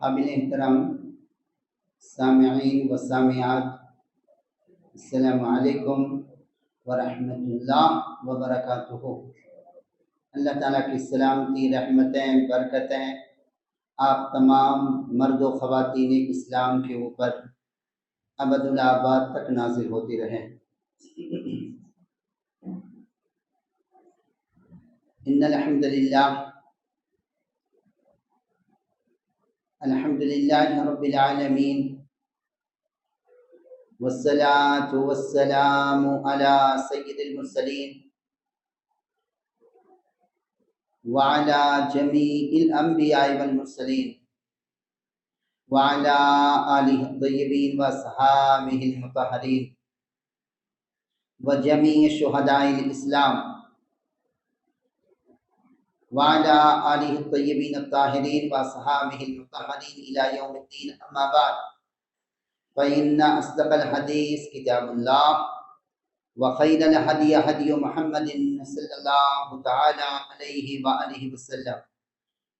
قابل احترام سامعین و سامعات، السلام علیکم ورحمۃ اللہ وبرکاتہ۔ اللہ تعالیٰ کی سلامتی، رحمتیں، برکتیں آپ تمام مرد و خواتین اسلام کے اوپر ابد الآباد تک نازل ہوتی رہیں۔ ان الحمد للہ رب العالمین والصلاة والسلام على سید المرسلین وعلى جميع الانبیاء والمرسلین وعلى آلہ الطیبین واصحابہ المطہرین وجميع شہداء الاسلام وعلى آلہ الطیبین الطاہرین واصحابہ المطہرین الی یوم الدین، اما بعد فإن أصدق الحديث كتاب الله وخير الهدي هدي محمد صلى الله تعالى عليه وآله وسلم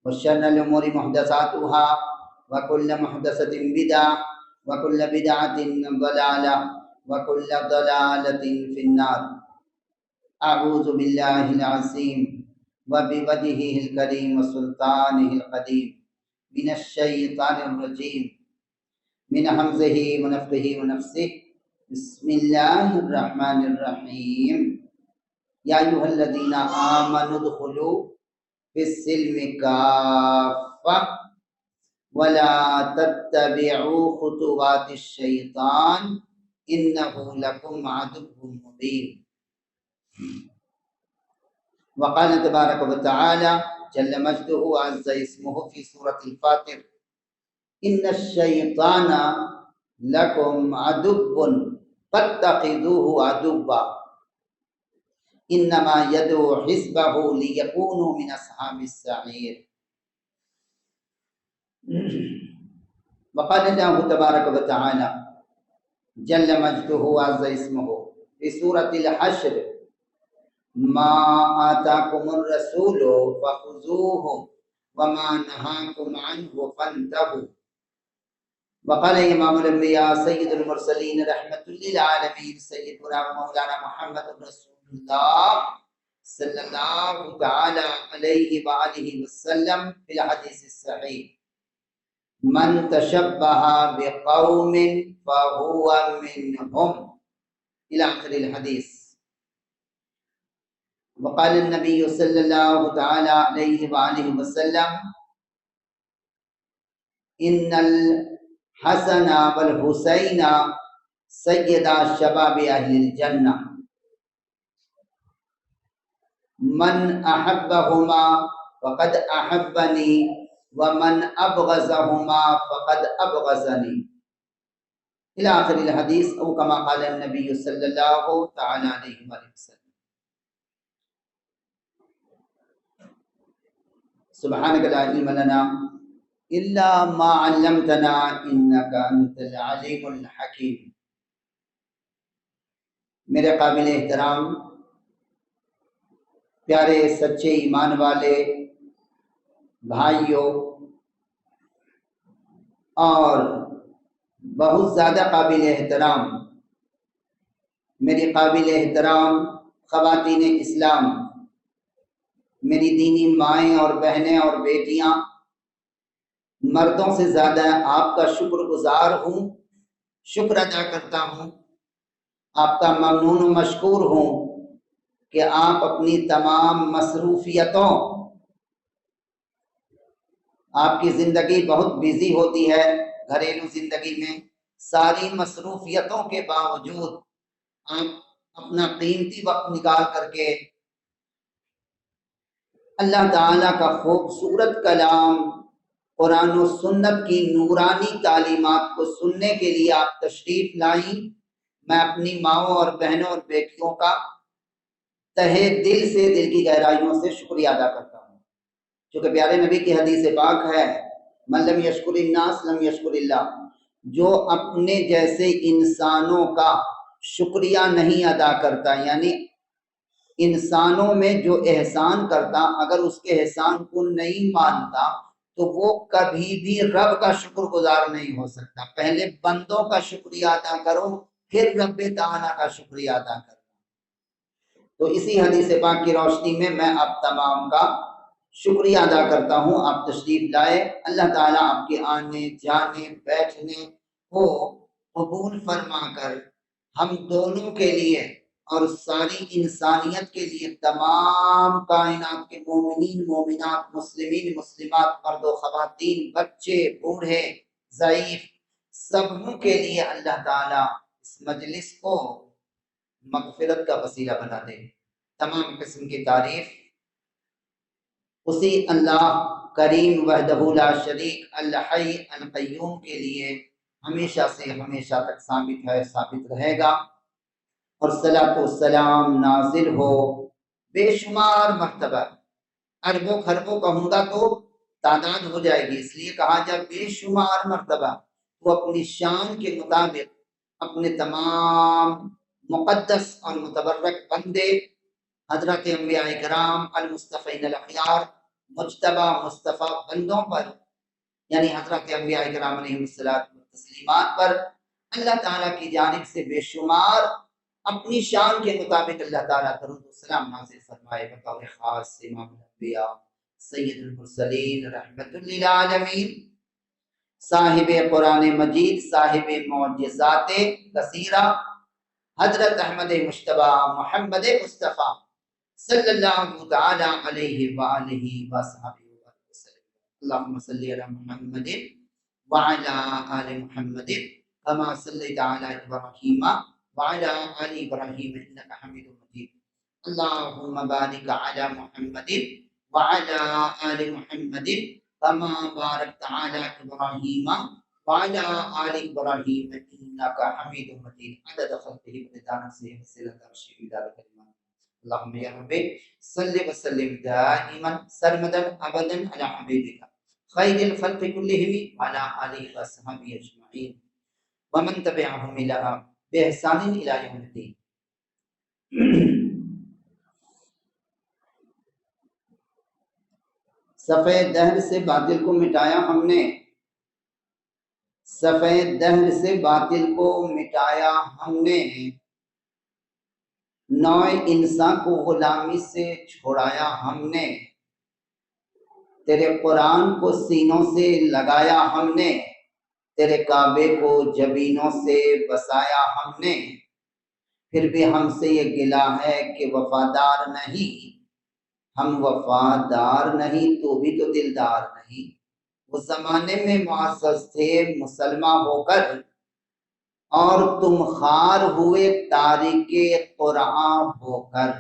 وشر الأمور محدثاتها وكل محدثة بدعة وكل بدعة ضلالة وكل ضلالة في النار۔ أعوذ بالله العظيم وبوجهه الكريم وسلطانه القديم من الشيطان الرجيم من حمزه ونفخه ونفسه، بسم الله الرحمن الرحيم۔ يا أيها الذين آمنوا ادخلوا في السلم كافة ولا تتبعوا خطوات الشيطان إنه لكم عدو مبين۔ وقال تبارك وتعالى جل مجده وعز اسمه في سورة الفاطر: ان الشیطان لکم عدو فاتخذوه عدوا انما یدعو حزبه لیکونوا من اصحاب السعیر۔ وقال اللہ تبارک وتعالی جل مجدہ وعز اسمہ فی سورة الحشر: ما آتاکم الرسول فخذوه وما نہاکم عنہ فانتہوا۔ وقال امام الانبیاء سید المرسلین رحمت للعالمین سیدنا مولانا محمد رسول اللہ صلی اللہ تعالی علیہ وآلہ وسلم فی الحدیث الصحیح: من تشبہ بقوم فہو منہم، الى آخر الحدیث۔ وقال النبی صلی اللہ تعالی علیہ وآلہ وسلم: ان الحسن والحسین سیدا شباب اہل الجنہ، من احبہما فقد احبنی ومن ابغضہما فقد ابغضنی، الى آخر الحدیث، او کما قال النبی صلی اللہ تعالی علیہ وآلہ وسلم۔ سبحانک لا علم لنا الا ما علمتنا انک انت العلیم الحکیم۔ میرے قابل احترام پیارے سچے ایمان والے بھائیوں، اور بہت زیادہ قابل احترام میری قابل احترام خواتین اسلام، میری دینی مائیں اور بہنیں اور بیٹیاں، مردوں سے زیادہ آپ کا شکر گزار ہوں، شکر ادا کرتا ہوں، آپ کا ممنون و مشکور ہوں کہ آپ اپنی تمام مصروفیتوں، آپ کی زندگی بہت بزی ہوتی ہے گھریلو زندگی میں، ساری مصروفیتوں کے باوجود آپ اپنا قیمتی وقت نکال کر کے اللہ تعالیٰ کا خوبصورت کلام قرآن و سنت کی نورانی تعلیمات کو سننے کے لیے آپ تشریف لائیں۔ میں اپنی ماؤں اور بہنوں اور بیٹیوں کا تہہ دل سے، دل کی گہرائیوں سے شکریہ ادا کرتا ہوں، چونکہ پیارے نبی کی حدیث پاک ہے: من لم یشکر الناس لم یشکر اللہ، جو اپنے جیسے انسانوں کا شکریہ نہیں ادا کرتا، یعنی انسانوں میں جو احسان کرتا اگر اس کے احسان کو نہیں مانتا تو وہ کبھی بھی رب کا شکر گزار نہیں ہو سکتا۔ پہلے بندوں کا شکریہ ادا کرو، پھر رب تعالیٰ کا شکریہ ادا کرو۔ تو اسی حدیث پاک کی روشنی میں میں آپ تمام کا شکریہ ادا کرتا ہوں۔ آپ تشریف لائے، اللہ تعالیٰ آپ کے آنے جانے بیٹھنے کو قبول فرما کر ہم دونوں کے لیے اور ساری انسانیت کے لیے، تمام کائنات کے مومنین مومنات، مسلمین مسلمات، مرد و خواتین، بچے بوڑھے ضعیف، سبوں کے لیے اللہ تعالیٰ اس مجلس کو مغفرت کا وسیلہ بنا دے۔ تمام قسم کی تعریف اسی اللہ کریم وحدہ لا شریک الحی القیوم کے لیے ہمیشہ سے ہمیشہ تک ثابت ہے، ثابت رہے گا، اور صلاۃ و سلام نازل ہو بے شمار مرتبہ۔ اربوں خربوں کہوں گا تو تعداد ہو جائے گی، اس لیے کہا جائے بے شمار مرتبہ وہ اپنی شان کے مطابق اپنے تمام مقدس اور متبرک بندے حضرت انبیاء کرام المصطفین الاخیار مجتبی مصطفیٰ بندوں پر، یعنی حضرت انبیاء کرام علیہ الصلوۃ والتسلیمات پر اللہ تعالیٰ کی جانب سے بے شمار اپنی شان کے مطابق اللہ تعالیٰ درود و سلام نازل فرمائے۔ بطور خاص امام الانبیاء سید المرسلین رحمت للعالمین، صاحب قرآن مجید، صاحب معجزات کثیرہ، حضرت احمد مجتبی محمد مصطفیٰ صلی اللہ تعالی علیہ وآلہ وصحبہ وسلم۔ اللہم صلی علی محمد وعلی آل محمد کما صلیت علی ابراہیم وعلی آل ابراہیم انک حمید مجید۔ اللہم بارک علی محمد وعلی آل محمد کما بارکت علی ابراہیم وعلی آل ابراہیم انک حمید مجید۔ عدد خلقہ ورضا نفسہ وزنة عرشہ ومداد کلماتہ۔ اللہم یا رب صلی وسلم دائما سرمدا ابدا علی حبیبک خیر الخلق کلہم وعلی آلہ وصحبہ اجمعین ومن تبعہم بإحسان الی یوم الدین۔ صفحہ دہر سے باطل کو مٹایا ہم نے، صفحہ دہر سے باطل کو مٹایا ہم نے، نوع انسان کو غلامی سے چھوڑایا ہم نے، تیرے قرآن کو سینوں سے لگایا ہم نے، تیرے کعبے کو جبینوں سے بسایا ہم نے، پھر بھی ہم سے یہ گلہ ہے کہ وفادار نہیں، ہم وفادار نہیں، تو بھی تو دلدار نہیں۔ اس زمانے میں معزز تھے مسلمان ہو کر، اور تم خار ہوئے تارک قرآن ہو کر۔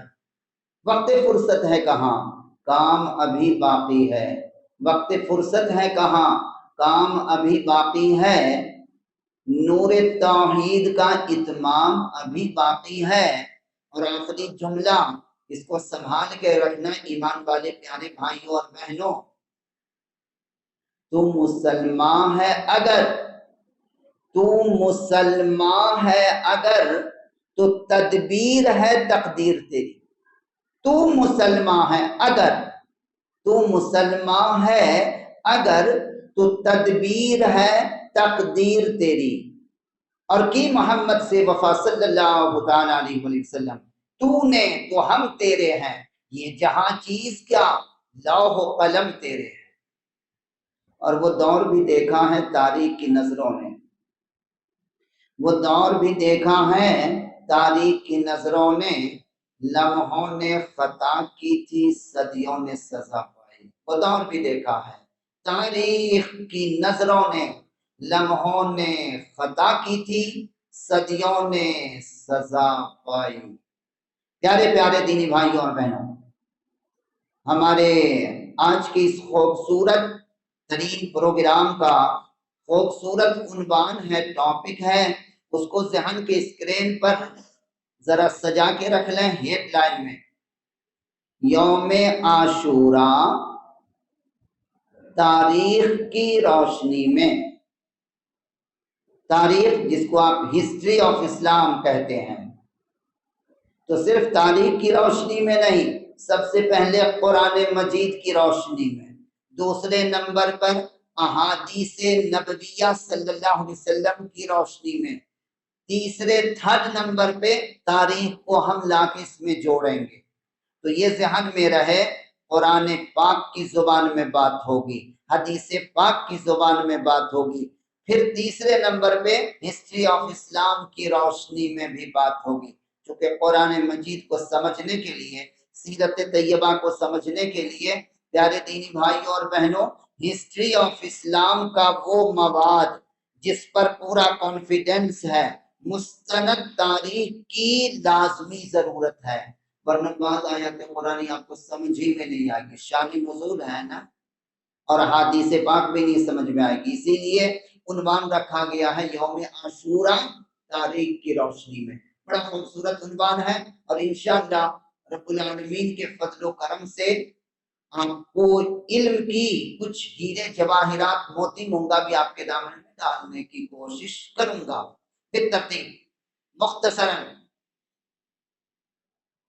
وقت فرصت ہے کہاں، کام ابھی باقی ہے، وقت فرصت ہے کہاں، کام ابھی باقی ہے، نور توحید کا اتمام ابھی باقی ہے۔ اور آخری جملہ، اس کو سنبھال کے رکھنا ایمان والے پیارے بھائیوں اور بہنوں، تو مسلمان ہے اگر، تو مسلمان ہے اگر، تو تدبیر ہے تقدیر تیری۔ تو مسلمان ہے اگر، تو مسلمان ہے اگر، تو تدبیر ہے تقدیر تیری۔ اور کی محمد سے وفا صلی اللہ تعالیٰ علیہ وسلم، تو نے تو ہم تیرے ہیں، یہ جہاں چیز کیا لوح و قلم تیرے ہیں۔ اور وہ دور بھی دیکھا ہے تاریخ کی نظروں نے، وہ دور بھی دیکھا ہے تاریخ کی نظروں نے، لمحوں نے خطا کی تھی صدیوں نے سزا پائی۔ وہ دور بھی دیکھا ہے تاریخ کی نظروں نے، لمحوں نے خطا کی تھی صدیوں نے سزا پائی۔ پیارے پیارے دینی بھائیوں اور بہنوں، ہمارے آج کی اس خوبصورت ترین پروگرام کا خوبصورت عنوان ہے، ٹاپک ہے، اس کو ذہن کے اسکرین پر ذرا سجا کے رکھ لیں ہیڈ لائن میں، یوم عاشوراء تاریخ کی روشنی میں۔ تاریخ جس کو آپ ہسٹری آف اسلام کہتے ہیں، تو صرف تاریخ کی روشنی میں نہیں، سب سے پہلے قرآن مجید کی روشنی میں، دوسرے نمبر پر احادیث نبویہ صلی اللہ علیہ وسلم کی روشنی میں، تھرڈ نمبر پہ تاریخ کو ہم لا کے اس میں جوڑیں گے۔ تو یہ ذہن میں رہے، قرآن پاک کی زبان میں بات ہوگی، حدیث پاک کی زبان میں بات ہوگی، پھر تیسرے نمبر پہ ہسٹری آف اسلام کی روشنی میں بھی بات ہوگی، چونکہ قرآن مجید کو سمجھنے کے لیے، سیرت طیبہ کو سمجھنے کے لیے پیارے دینی بھائیوں اور بہنوں، ہسٹری آف اسلام کا وہ مواد جس پر پورا کانفیڈنس ہے، مستند تاریخ کی لازمی ضرورت ہے، ورنہ بعض آیات قرآن آپ کو سمجھ ہی میں نہیں آئے گی، شان نزول ہے نا، اور حدیث پاک بھی نہیں سمجھ میں آئے گی۔ اسی لیے عنوان رکھا گیا ہے یوم عاشورہ تاریخ کی روشنی میں، بڑا خوبصورت عنوان ہے، اور انشاءاللہ رب العالمین کے فضل و کرم سے آپ کو علم کی کچھ ہیرے جواہرات موتی مونگا بھی آپ کے دامن میں ڈالنے کی کوشش کروں گا۔ پھر ترتیب مختصراً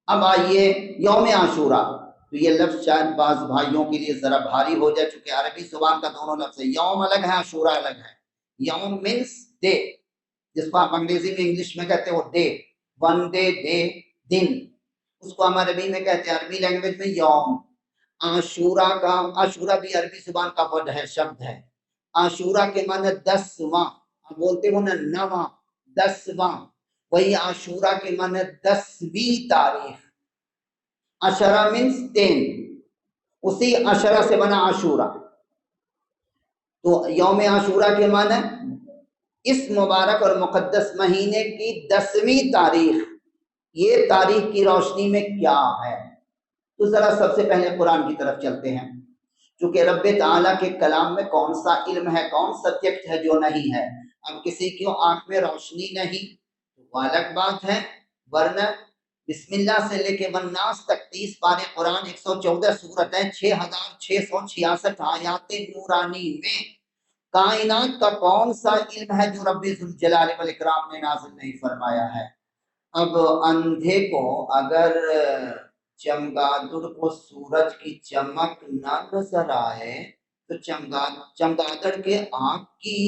اب آئیے یوم عاشورہ، تو یہ لفظ شاید بعض بھائیوں کے لیے ذرا بھاری ہو جائے، چونکہ عربی زبان کا دونوں لفظ ہے، یوم الگ ہے عاشورہ الگ ہے۔ یوم مینس ڈے، جس کو آپ انگریزی میں انگلش میں کہتے ہو ڈے، ون ڈے، ڈے دن، اس کو ہم عربی میں کہتے ہیں، عربی لینگویج میں یوم۔ عاشورہ بھی عربی زبان کا ورڈ ہے، شبد ہے۔ عاشورہ کے معنی 10واں، آپ بولتے ہو نا نواں، 10واں، وہی عاشورہ کے معنی 10ویں تاریخ۔ عشرہ مینس 10، اسی عشرہ سے بنا عاشورہ، تو یوم عاشورہ کے معنی اس مبارک اور مقدس مہینے کی 10ویں تاریخ، یہ تاریخ کی روشنی میں کیا ہے؟ تو ذرا سب سے پہلے قرآن کی طرف چلتے ہیں، چونکہ رب تعالیٰ کے کلام میں کون سا علم ہے، کون سبجیکٹ ہے جو نہیں ہے۔ اب کسی کی آنکھ میں روشنی نہیں وہ الگ بات ہے، ورنہ بسم اللہ سے لے کے والناس تک 30 پارے قرآن، 114 سورتیں، 6666 آیات نورانی میں کائنات کا کون سا علم ہے جو رب ذوالجلال والاکرام نے نازل نہیں فرمایا ہے۔ اب اندھے کو اگر چمگادڑ کو سورج کی چمک نہ نظر آئے تو چمگادڑ کے آنکھ کی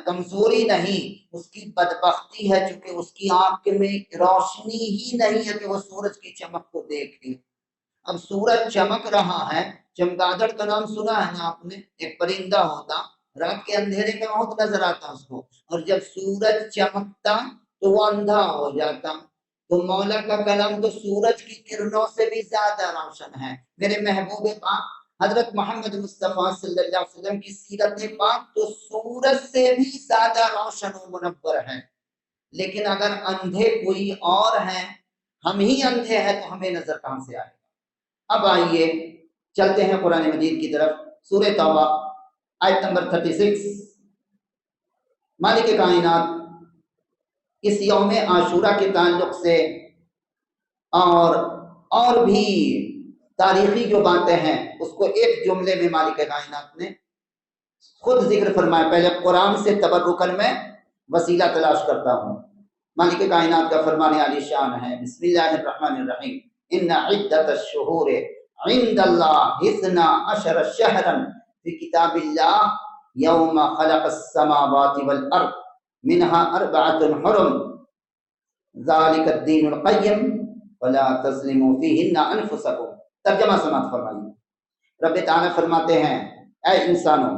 کمزوری نہیں، اس کی بدبختی ہے، چونکہ اس کی آنکھ میں روشنی ہی نہیں ہے کہ وہ سورج کی چمک کو دیکھے۔ اب سورج چمک رہا ہے، چمگادڑ کا نام سنا ہے نا آپ نے، ایک پرندہ ہوتا، رات کے اندھیرے میں بہت نظر آتا اس کو، اور جب سورج چمکتا تو وہ اندھا ہو جاتا۔ تو مولا کا کلام تو سورج کی کرنوں سے بھی زیادہ روشن ہے۔ میرے محبوب پاک حضرت محمد مصطفیٰ صلی اللہ علیہ وسلم کی سیرت پاک تو سورج سے بھی زیادہ روشن و منور ہے، لیکن اگر اندھے کوئی اور ہیں، ہم ہی اندھے ہیں، تو ہمیں نظر کہاں سے آئے گا؟ اب آئیے چلتے ہیں قرآن مجید کی طرف، سورہ توبہ آیت نمبر 36۔ مالک کائنات اس یوم عاشورہ کے تعلق سے اور بھی تاریخی جو باتیں ہیں اس کو ایک جملے میں مالک کائنات نے خود ذکر فرمایا۔ پہلے قرآن سے تبرکن میں وسیلہ تلاش کرتا ہوں۔ مالک کائنات کا فرمان عالی شان ہے، بسم اللہ الرحمن الرحیم، ان عدت الشہور عند اللہ 12 شہرا فی کتاب اللہ یوم خلق السماوات والارض منها 4 حرم ذالک الدین القیم فلا تظلموا فیہن انفسکم۔ ترجمہ سماعت فرمائیے۔ رب تعالیٰ فرماتے ہیں، اے انسانوں،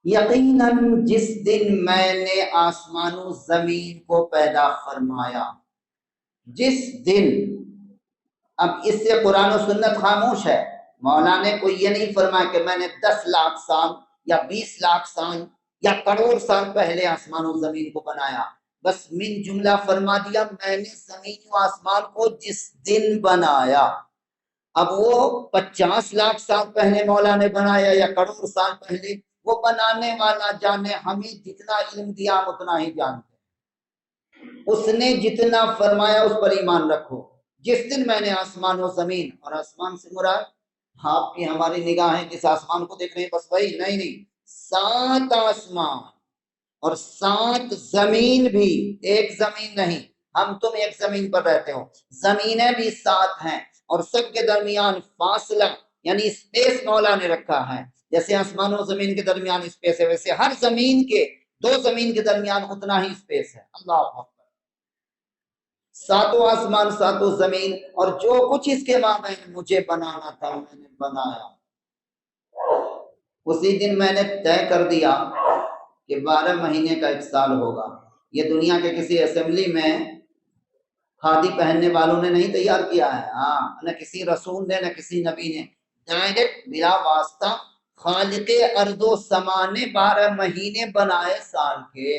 یقیناً جس دن میں نے آسمان و زمین کو پیدا فرمایا، جس دن، اب اس سے قرآن و سنت خاموش ہے، مولا نے کوئی یہ نہیں فرمایا کہ میں نے 10 لاکھ سال یا 20 لاکھ سال یا کروڑ سال پہلے آسمان و زمین کو بنایا، بس من جملہ فرما دیا میں نے زمین و آسمان کو جس دن بنایا۔ اب وہ 50 لاکھ سال پہلے مولا نے بنایا یا کروڑ سال پہلے، وہ بنانے والا جانے، ہمیں جتنا علم دیا ہم اتنا ہی جانتے ہیں۔ اس نے جتنا فرمایا اس پر ایمان رکھو۔ جس دن میں نے آسمان و زمین، اور آسمان سے مراد آپ کی ہماری نگاہیں جس آسمان کو دیکھ رہے ہیں بس وہی نہیں، 7 آسمان اور 7 زمین بھی، ایک زمین نہیں، ہم تم ایک زمین پر رہتے ہو، زمینیں بھی 7 ہیں، اور سب کے درمیان فاصلہ یعنی اسپیس مولا نے رکھا ہے، جیسے آسمان و زمین کے درمیان اسپیس ہے، ویسے ہر زمین کے دو زمین کے درمیان اتنا ہی اسپیس ہے۔ اللہ اکبر، ساتوں آسمان ساتوں زمین، اور جو کچھ اس کے مابین مجھے بنانا تھا میں نے بنایا۔ اسی دن میں نے طے کر دیا کہ 12 مہینے کا 1 سال ہوگا۔ یہ دنیا کے کسی اسمبلی میں کھادی پہننے والوں نے نہیں تیار کیا ہے، ہاں، نہ کسی رسول نے نہ کسی نبی نے، ڈائریکٹ بلا واسطہ خالق ارض و سما نے 12 مہینے بنائے سال کے۔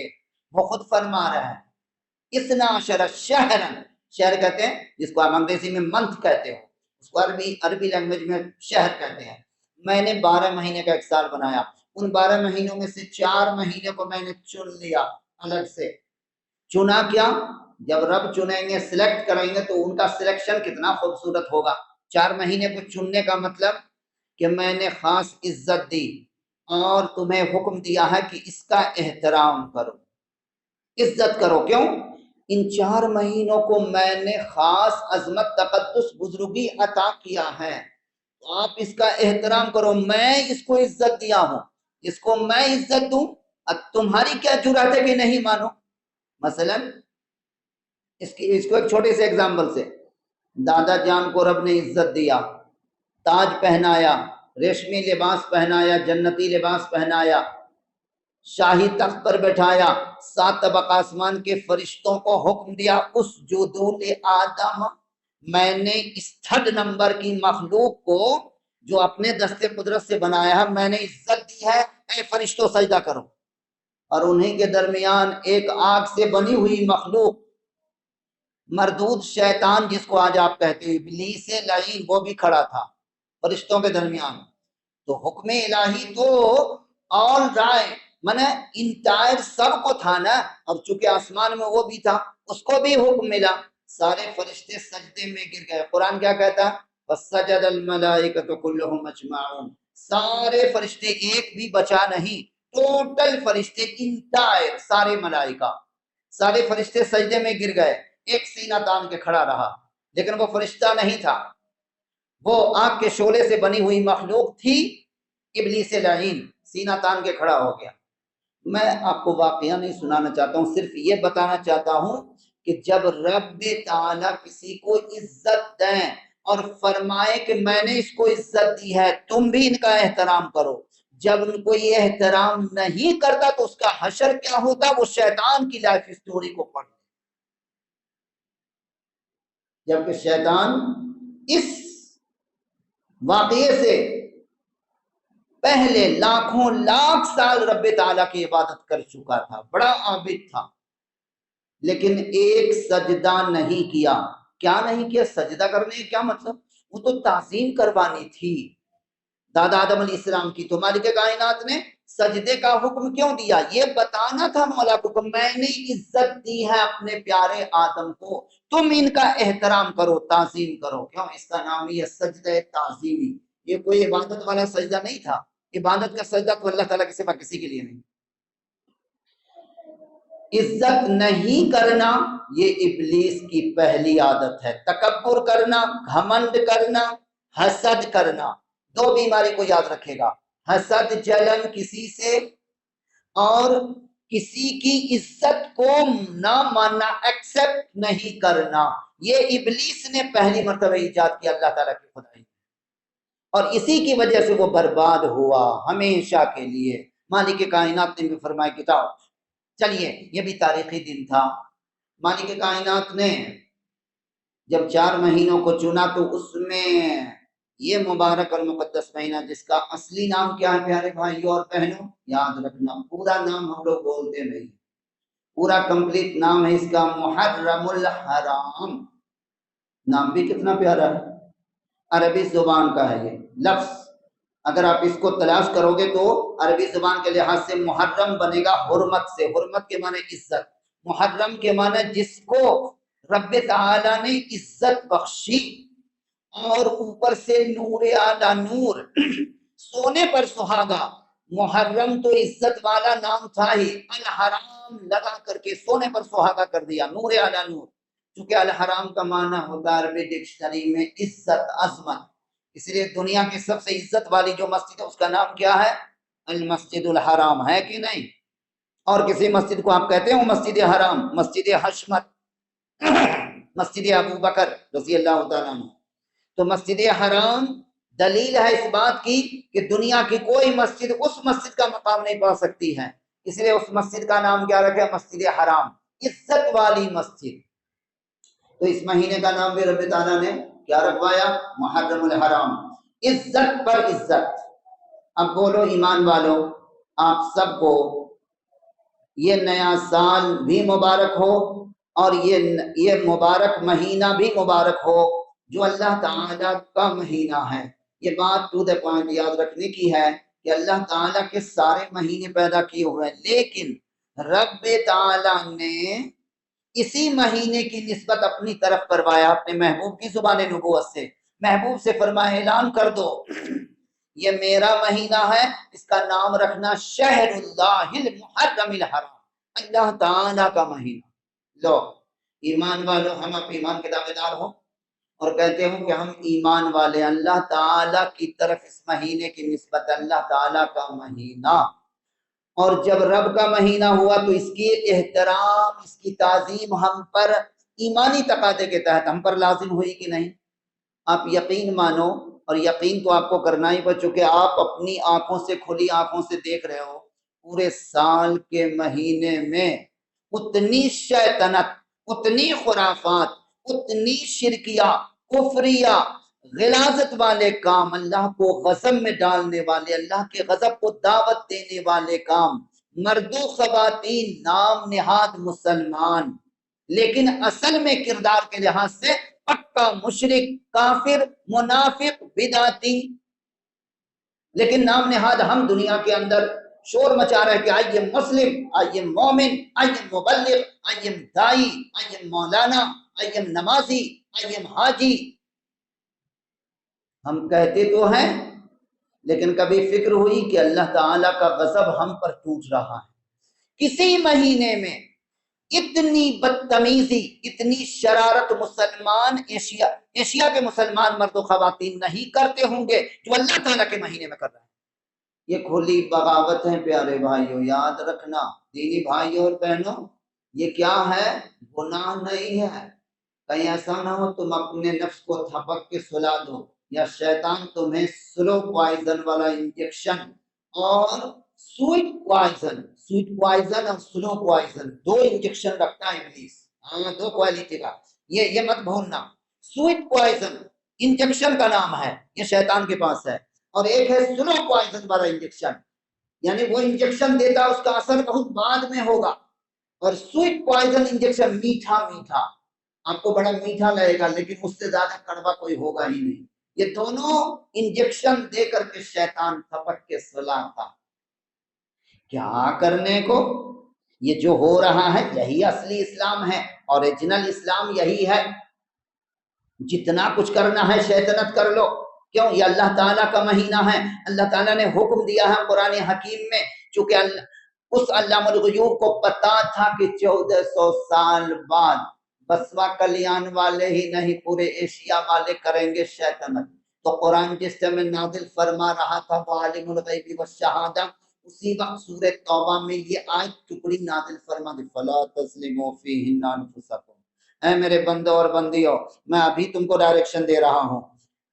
وہ خود فرما رہا ہے، اسنا عشر شہرن، شہر کہتے ہیں جس کو آپ انگریزی میں منتھ کہتے ہو، اس کو عربی لینگویج میں شہر کہتے ہیں۔ میں نے 12 مہینے کا 1 سال بنایا، ان 12 مہینوں میں سے 4 مہینے کو میں نے چن لیا الگ سے۔ چنا کیا؟ جب رب چنیں گے، سلیکٹ کریں گے، تو ان کا سلیکشن کتنا خوبصورت ہوگا۔ 4 مہینے کو چننے کا مطلب کہ میں نے خاص عزت دی اور تمہیں حکم دیا ہے کہ اس کا احترام کرو، عزت کرو۔ کیوں؟ ان 4 مہینوں کو میں نے خاص عظمت، تقدس، بزرگی عطا کیا ہے، تو آپ اس کا احترام کرو۔ میں اس کو عزت دیا ہوں، اس کو میں عزت دوں، اب تمہاری کیا جرات ہے کہ نہیں مانو؟ مثلا اس کو ایک چھوٹے سے اگزامپل سے، دادا جان کو رب نے عزت دیا، تاج پہنایا، ریشمی لباس پہنایا، جنتی لباس پہنایا، شاہی تخت پر بٹھایا، 7 طبق آسمان کے فرشتوں کو حکم دیا اسجدوا لآدم۔ میں نے اس 3rd نمبر کی مخلوق کو جو اپنے دست قدرت سے بنایا ہے، میں نے عزت دی ہے، اے فرشتوں سجدہ کرو۔ اور انہی کے درمیان ایک آگ سے بنی ہوئی مخلوق، مردود شیطان جس کو آج آپ کہتے ہیں، ابلیس لعین، وہ بھی کھڑا تھا فرشتوں کے درمیان۔ تو حکم الہی تو آل رائٹ، مانے انٹائر سب کو تھا نا، اور چونکہ آسمان میں وہ بھی تھا، اس کو بھی حکم ملا، سارے فرشتے سجدے میں گر گئے۔ قرآن کیا کہتا ہے؟ فَسَجَدَ الْمَلَائِكَةُ كُلُّهُمْ أَجْمَعُونَ، سارے فرشتے، ایک بھی بچا نہیں، ٹوٹل فرشتے، انٹائر سارے ملائکہ، سارے فرشتے سجدے میں گر گئے۔ ایک سینہ تان کے کھڑا رہا، لیکن وہ فرشتہ نہیں تھا، وہ آگ کے شعلے سے بنی ہوئی مخلوق تھی، ابلیس لعین سینہ تان کے کھڑا ہو گیا۔ میں آپ کو واقعہ نہیں سنانا چاہتا ہوں، صرف یہ بتانا چاہتا ہوں کہ جب رب تعالیٰ کسی کو عزت دیں اور فرمائے کہ میں نے اس کو عزت دی ہے، تم بھی ان کا احترام کرو، جب ان کو یہ احترام نہیں کرتا تو اس کا حشر کیا ہوتا؟ وہ شیطان کی لائف سٹوری کو پڑھ، جبکہ شیطان اس واقعے سے پہلے لاکھوں لاکھ سال رب تعالیٰ کی عبادت کر چکا تھا، بڑا عابد تھا، لیکن ایک سجدہ نہیں کیا۔ کیا نہیں کیا؟ سجدہ کرنے کا کیا مطلب؟ وہ تو تعظیم کروانی تھی دادا آدم علیہ السلام کی، تو مالک کائنات نے سجدے کا حکم کیوں دیا؟ یہ بتانا تھا مولا کو، میں نے عزت دی ہے اپنے پیارے آدم کو، تم ان کا احترام کرو، تعظیم کرو۔ کیوں؟ اس کا نام ہی ہے سجدہ تعظیمی۔ یہ کوئی عبادت والا سجدہ نہیں تھا، عبادت کا سجدہ تو اللہ تعالیٰ کے سوا کسی کے لیے نہیں۔ عزت نہیں کرنا یہ ابلیس کی پہلی عادت ہے، تکبر کرنا، گھمنڈ کرنا، حسد کرنا۔ 2 بیماری کو یاد رکھے گا، حسد، جلن کسی سے، اور کسی کی عزت کو نہ ماننا، ایکسپٹ نہیں کرنا۔ یہ ابلیس نے پہلی مرتبہ ایجاد کیا اللہ تعالیٰ کی خدائی، اور اسی کی وجہ سے وہ برباد ہوا ہمیشہ کے لیے۔ مالک کائنات نے بھی فرمایا کتاب، چلیے یہ بھی تاریخی دن تھا، مالک کائنات نے جب 4 مہینوں کو چنا تو اس میں یہ مبارک اور مقدس مہینہ جس کا اصلی نام کیا ہے پیارے بھائیوں اور بہنوں؟ یاد رکھنا، پورا نام ہم لوگ بولتے نہیں، پورا کمپلیٹ نام ہے اس کا محرم الحرام۔ نام بھی کتنا پیارا ہے، عربی زبان کا ہے یہ لفظ، اگر آپ اس کو تلاش کرو گے تو عربی زبان کے لحاظ سے محرم بنے گا حرمت سے، حرمت کے معنی عزت، محرم کے معنی جس کو رب تعالیٰ نے عزت بخشی، اور اوپر سے نور اعلیٰ نور، سونے پر سہاگا۔ محرم تو عزت والا نام تھا ہی، الحرام لگا کر کے سونے پر سہاگا کر دیا، نور اعلیٰ نور، چونکہ الحرام کا معنی ہوتا ہے عربی ڈکشنری میں عزت، عظمت، اس لیے دنیا کی سب سے عزت والی جو مسجد ہے اس کا نام کیا ہے؟ المسجد الحرام، ہے کہ نہیں؟ اور کسی مسجد کو آپ کہتے ہیں وہ مسجد حرام؟ مسجد حشمت، مسجد ابو بکر رضی اللہ تعالیٰ عنہ۔ تو مسجد حرام دلیل ہے اس بات کی کہ دنیا کی کوئی مسجد اس مسجد کا مقام نہیں پا سکتی ہے، اس لیے اس مسجد کا نام کیا رکھا؟ مسجد حرام، عزت والی مسجد۔ تو اس مہینے کا نام بھی رب تعالیٰ نے کیا رکھوایا؟ محرم الحرام، عزت پر عزت۔ اب بولو ایمان والو، آپ سب کو یہ نیا سال بھی مبارک ہو اور یہ مبارک مہینہ بھی مبارک ہو جو اللہ تعالیٰ کا مہینہ ہے۔ یہ بات ٹو دا پوائنٹ یاد رکھنے کی ہے کہ اللہ تعالیٰ کے سارے مہینے پیدا کیے ہوئے ہیں، لیکن رب تعالیٰ نے اسی مہینے کی نسبت اپنی طرف کروایا اپنے محبوب کی زبان نبوت سے۔ محبوب سے فرمایا اعلان کر دو یہ میرا مہینہ ہے، اس کا نام رکھنا شہر اللہ المحرم الحرام، اللہ تعالیٰ کا مہینہ۔ لو ایمان والو، ہم اپ ایمان کے دعوے دار ہوں اور کہتے ہوں کہ ہم ایمان والے، اللہ تعالیٰ کی طرف اس مہینے کی نسبت اللہ تعالیٰ کا مہینہ، اور جب رب کا مہینہ ہوا تو اس کی احترام، اس کی تعظیم ہم پر ایمانی تقاضے کے تحت ہم پر لازم ہوئی کہ نہیں؟ آپ یقین مانو، اور یقین تو آپ کو کرنا ہی پڑ چکے، آپ اپنی آنکھوں سے، کھلی آنکھوں سے دیکھ رہے ہو پورے سال کے مہینے میں اتنی شیطنت، اتنی خرافات، اتنی شرکیہ، کفریہ، غلاظت والے کام، اللہ کو غضب میں ڈالنے والے، اللہ کے غضب کو دعوت دینے والے کام، مرد و خواتین نام نہاد مسلمان لیکن اصل میں کردار کے لحاظ سے پکا مشرک، کافر، منافق، بدعتی، لیکن نام نہاد ہم دنیا کے اندر شور مچا رہے کہ I am Muslim, I am مومن، آئی ایم مبلغ، آئی ایم دائی، I am Maulana, I am نمازی، آئی ایم حاجی۔ ہم کہتے تو ہیں لیکن کبھی فکر ہوئی کہ اللہ تعالیٰ کا غضب ہم پر ٹوٹ رہا ہے؟ کسی مہینے میں اتنی بدتمیزی، اتنی شرارت مسلمان ایشیا کے مسلمان مرد و خواتین نہیں کرتے ہوں گے جو اللہ تعالیٰ کے مہینے میں کر رہے ہیں۔ یہ کھلی بغاوت ہے پیارے بھائیوں، یاد رکھنا دینی بھائیوں اور بہنوں، یہ کیا ہے؟ گناہ نہیں ہے۔ کہیں ایسا نہ ہو تم اپنے نفس کو تھپک کے سلا دو یا شیطان تمہیں سلو پوائزن والا انجیکشن اور سویٹ پوائزن اور سلو پوائزن، دو انجیکشن رکھتا ہے ابلیس، ہاں دو کوالٹی کا، یہ مت بھولنا۔ سویٹ پوائزن انجیکشن کا نام ہے، یہ شیطان کے پاس ہے، اور ایک ہے سلو پوائزن والا انجیکشن، یعنی وہ انجیکشن دیتا اس کا اثر بہت بعد میں ہوگا، اور سویٹ پوائزن انجیکشن میٹھا میٹھا، آپ کو بڑا میٹھا لگے گا لیکن اس سے زیادہ کڑوا کوئی ہوگا ہی نہیں۔ یہ دونوں انجیکشن دے کر کے شیطان تھپک کے سلاتا، کیا کرنے کو؟ یہ جو ہو رہا ہے یہی اصلی اسلام ہے، اوریجنل اسلام یہی ہے۔ جتنا کچھ کرنا ہے شیطنت کر لو، کیوں؟ یہ اللہ تعالیٰ کا مہینہ ہے، اللہ تعالیٰ نے حکم دیا ہے قرآن حکیم میں، چونکہ اس علام الغیوب کو پتا تھا کہ 1400 سال بعد بسوا کلیان والے ہی نہیں پورے ایشیا والے کریں گے شیطنت، تو قرآن جس سے میں نازل فرما رہا تھا عالم الغیب والشہادہ، اسی وقت سورہ توبہ میں یہ آیت ٹکڑی نازل فرما دی، فلا تظلموا فیہن انفسکم، اے میرے بندوں اور بندیوں، میں ابھی تم کو ڈائریکشن دے رہا ہوں،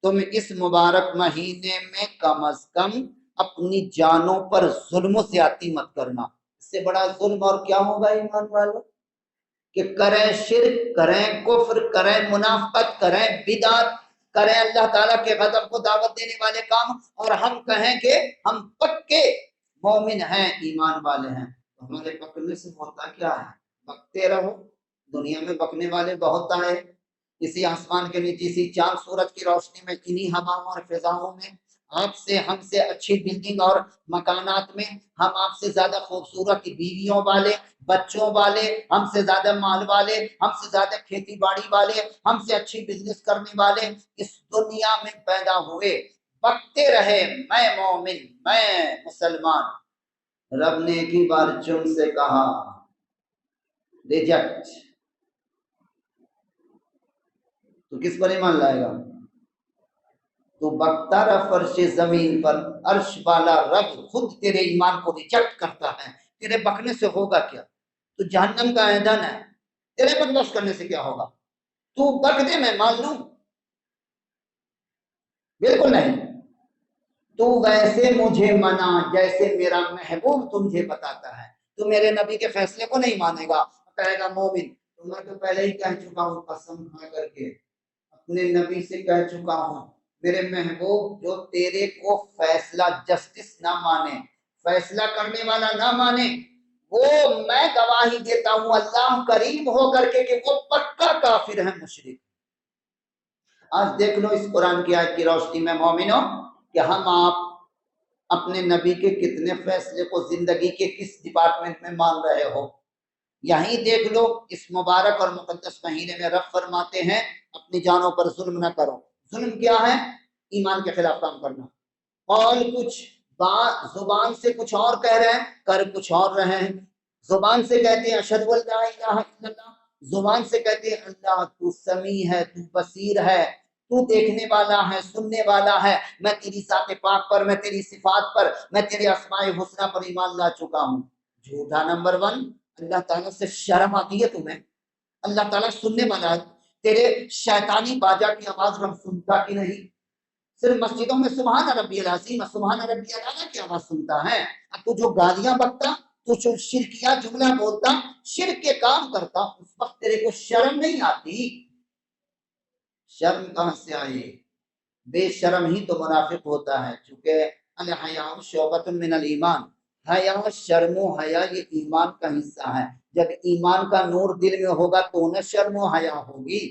تم اس مبارک مہینے میں کم از کم اپنی جانوں پر ظلم و زیادتی مت کرنا۔ اس سے بڑا ظلم اور کیا ہوگا ایمان والو؟ کہ کریں شرک، کریں کفر، کریں منافقت، کریں بدعت، کریں اللہ تعالیٰ کے غضب کو دعوت دینے والے کام، اور ہم کہیں کہ ہم پکے مومن ہیں، ایمان والے ہیں، تو ہمارے پکنے سے ہوتا کیا ہے؟ بکتے رہو، دنیا میں بکنے والے بہت آئے، اسی آسمان کے نیچے، اسی چاند سورج کی روشنی میں، انہی ہواؤں اور فضاؤں میں، آپ سے ہم سے اچھی بلڈنگ اور مکانات میں، ہم آپ سے زیادہ خوبصورت بیویوں والے، بچوں والے، ہم سے زیادہ مال والے، ہم سے زیادہ کھیتی باڑی والے، ہم سے اچھی بزنس کرنے والے اس دنیا میں پیدا ہوئے، بکتے رہے، میں مومن، میں مسلمان۔ رب نے ایک ہی بار چن سے کہا ریجیکٹ، تو کس پر ایمان لائے گا؟ تو بکتا رہا فرش زمین پر، عرش والا رب خود تیرے ایمان کو ریجیکٹ کرتا ہے، تیرے بکنے سے ہوگا کیا؟ تو جہنم کا ایندھن ہے، تیرے برداشت کرنے سے کیا ہوگا؟ تو بک دے میں مان لوں؟ بالکل نہیں۔ تو ویسے مجھے منا جیسے میرا محبوب تمہیں بتاتا ہے۔ تو میرے نبی کے فیصلے کو نہیں مانے گا، کہے گا مومن تو میں تو پہلے ہی کہہ چکا ہوں قسم کھا کر کے، اپنے نبی سے کہہ چکا ہوں میرے محبوب جو تیرے کو فیصلہ جسٹس نہ مانے، فیصلہ کرنے والا نہ مانے، وہ میں گواہی دیتا ہوں اللہ کریم ہو کر کے کہ وہ پکا کافر ہے، مشرک۔ آج دیکھ لو اس قرآن کی آیت کی روشنی میں مومنوں کہ ہم آپ اپنے نبی کے کتنے فیصلے کو زندگی کے کس ڈپارٹمنٹ میں مان رہے ہو۔ یہیں دیکھ لو اس مبارک اور مقدس مہینے میں رب فرماتے ہیں اپنی جانوں پر ظلم نہ کرو۔ ظلم کیا ہے؟ ایمان کے خلاف کام کرنا، قول کچھ، بات زبان سے کچھ اور کہہ رہے ہیں، کر کچھ اور رہے ہیں۔ زبان سے کہتے ہیں اشہد ان لا الہ الا اللہ، زبان سے کہتے ہیں اللہ تو سمیع ہے، تو بصیر ہے، تو دیکھنے والا ہے، سننے والا ہے، میں تیری ذات پاک پر، میں تیری صفات پر، میں تیرے اسماء حسنہ پر ایمان لا چکا ہوں۔ جھوٹا نمبر 1۔ اللہ تعالیٰ سے شرم آتی ہے تمہیں؟ اللہ تعالیٰ سننے والا ہے، تیرے شیطانی باجا کی آواز رب سنتا کی نہیں؟ صرف مسجدوں میں سبحان ربی العظیم سبحان ربی العلیٰ کی آواز سنتا ہے، اب تو جو گالیاں بکتا، تو جو شرکیہ جملہ بولتا، شرک کے کام کرتا، اس وقت تیرے کو شرم نہیں آتی؟ شرم کہاں سے آئی؟ بے شرم ہی تو منافق ہوتا ہے، چونکہ الحیاء شعبۃ من الایمان، حیا، شرم و حیا یہ ایمان کا حصہ ہے۔ جب ایمان کا نور دل میں ہوگا تو نہ شرم و حیا ہوگی۔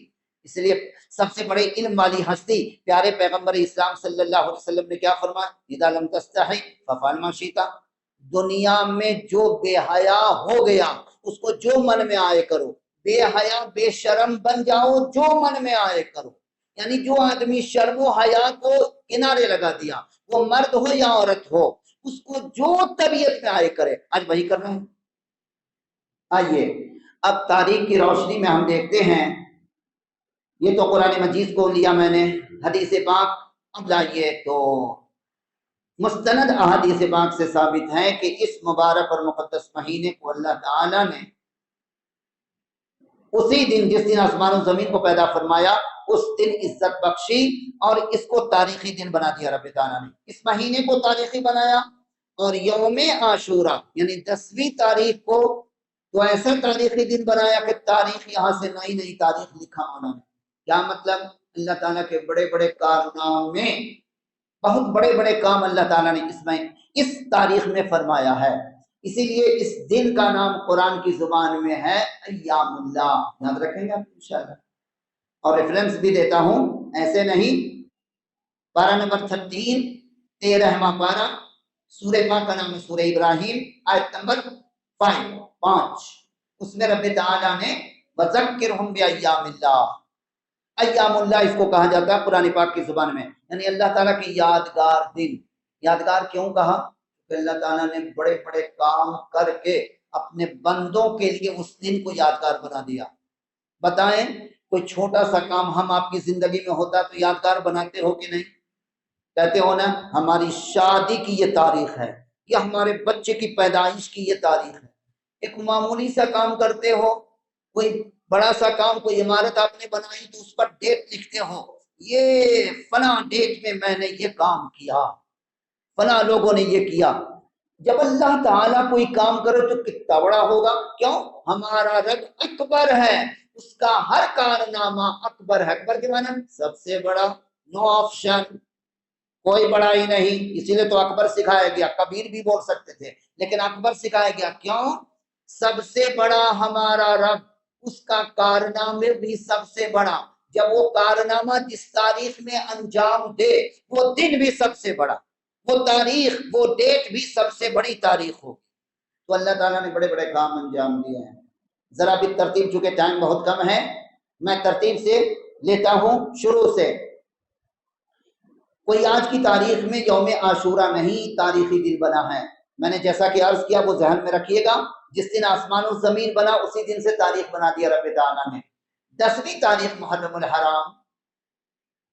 اس لیے سب سے بڑے علم والی ہستی پیارے پیغمبر اسلام صلی اللہ علیہ وسلم نے کیا فرمایا؟ اذا لم تستحی فافعل ما شئت۔ دنیا میں جو بے حیا ہو گیا اس کو جو من میں آئے کرو، بے حیا بے شرم بن جاؤ جو من میں آئے کرو۔ یعنی جو آدمی شرم و حیا کو کنارے لگا دیا، وہ مرد ہو یا عورت ہو، اس کو جو طبیعت میں آئے کرے، آج وہی کر رہے ہیں۔ آئیے اب تاریخ کی روشنی میں ہم دیکھتے ہیں، یہ تو قرآن مجید کو لیا میں نے، حدیث پاک اب لائیے تو مستند احادیث پاک سے ثابت ہے کہ اس مبارک اور مقدس مہینے کو اللہ تعالی نے اسی دن جس دن آسمان و زمین کو پیدا فرمایا اس دن عزت بخشی اور اس کو تاریخی دن بنا دیا رب تعالیٰ نے۔ اس مہینے کو تاریخی بنایا اور یوم عاشورہ یعنی 10ویں تاریخ کو تو ایسا تاریخی دن بنایا کہ تاریخ یہاں سے نئی نئی تاریخ لکھا انہوں نے۔ کیا مطلب؟ اللہ تعالیٰ کے بڑے بڑے کارنامے، بہت بڑے بڑے کام اللہ تعالیٰ نے اس تاریخ میں فرمایا ہے۔ اسی لیے اس دن کا نام قرآن کی زبان میں ہے ایام اللہ، یاد رکھیں گے آپ انشاءاللہ۔ اور ریفرنس بھی دیتا ہوں، ایسے نہیں، پارہ نمبر 13واں پارہ، سورہ پاک کا نام ہے سورہ ابراہیم، آیت نمبر 5، اس میں رب تعالیٰ نے وَذَكِّرْهُمْ بِأَيَّامِ اللَّهِ، ایام اللہ اس کو کہا جاتا ہے قرآن پاک کی زبان میں، یعنی اللہ تعالیٰ کی یادگار دن۔ یادگار کیوں کہا؟ کہ اللہ تعالیٰ نے بڑے بڑے کام کر کے اپنے بندوں کے لیے اس دن کو یادگار بنا دیا۔ بتائیں کوئی چھوٹا سا کام ہم آپ کی زندگی میں ہوتا تو یادگار بناتے ہو کہ نہیں؟ کہتے ہو نا ہماری شادی کی یہ تاریخ ہے یا ہمارے بچے کی پیدائش کی یہ تاریخ ہے۔ ایک معمولی سا کام کرتے ہو، کوئی بڑا سا کام، کوئی عمارت آپ نے بنائی تو اس پر ڈیٹ لکھتے ہو، یہ فلاں ڈیٹ میں میں نے یہ کام کیا، فلاں لوگوں نے یہ کیا۔ جب اللہ تعالیٰ کوئی کام کرے تو کتنا بڑا ہوگا؟ کیوں؟ ہمارا رب اکبر ہے، اس کا ہر کارنامہ اکبر ہے۔ اکبر کے معنی سب سے بڑا، نو آپشن، کوئی بڑا ہی نہیں۔ اسی لیے تو اکبر سکھایا گیا، کبیر بھی بول سکتے تھے لیکن اکبر سکھایا گیا، کیوں؟ سب سے بڑا ہمارا رب، اس کا کارنامے بھی سب سے بڑا۔ جب وہ کارنامہ جس تاریخ میں انجام دے وہ دن بھی سب سے بڑا، وہ تاریخ، وہ ڈیٹ بھی سب سے بڑی تاریخ ہوگی۔ تو اللہ تعالیٰ نے بڑے بڑے کام انجام دیے ہیں۔ ذرا بھی ترتیب، چونکہ ٹائم بہت کم ہے میں ترتیب سے لیتا ہوں شروع سے۔ کوئی آج کی تاریخ میں یوم عاشورہ نہیں تاریخی دن بنا ہے، میں نے جیسا کہ عرض کیا وہ ذہن میں رکھیے گا، جس دن آسمان و زمین بنا اسی دن سے تاریخ بنا دیا رب تعالیٰ نے۔ 10ویں تاریخ محرم الحرام،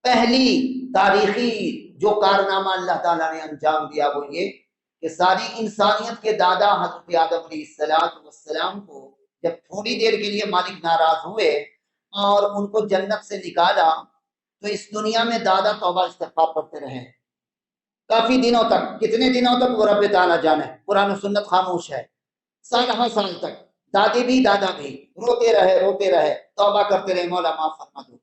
پہلی تاریخی جو کارنامہ اللہ تعالیٰ نے انجام دیا وہ یہ کہ ساری انسانیت کے دادا حضرت آدم علیہ السلام کو جب تھوڑی دیر کے لیے مالک ناراض ہوئے اور ان کو جنت سے نکالا تو اس دنیا میں دادا توبہ استغفار کرتے رہے کافی دنوں تک. کتنے دنوں تک وہ رب تعالیٰ جانے، قرآن و سنت خاموش ہے. سالہ سال تک دادی بھی دادا بھی روتے رہے توبہ کرتے رہے، مولا معاف فرما دو،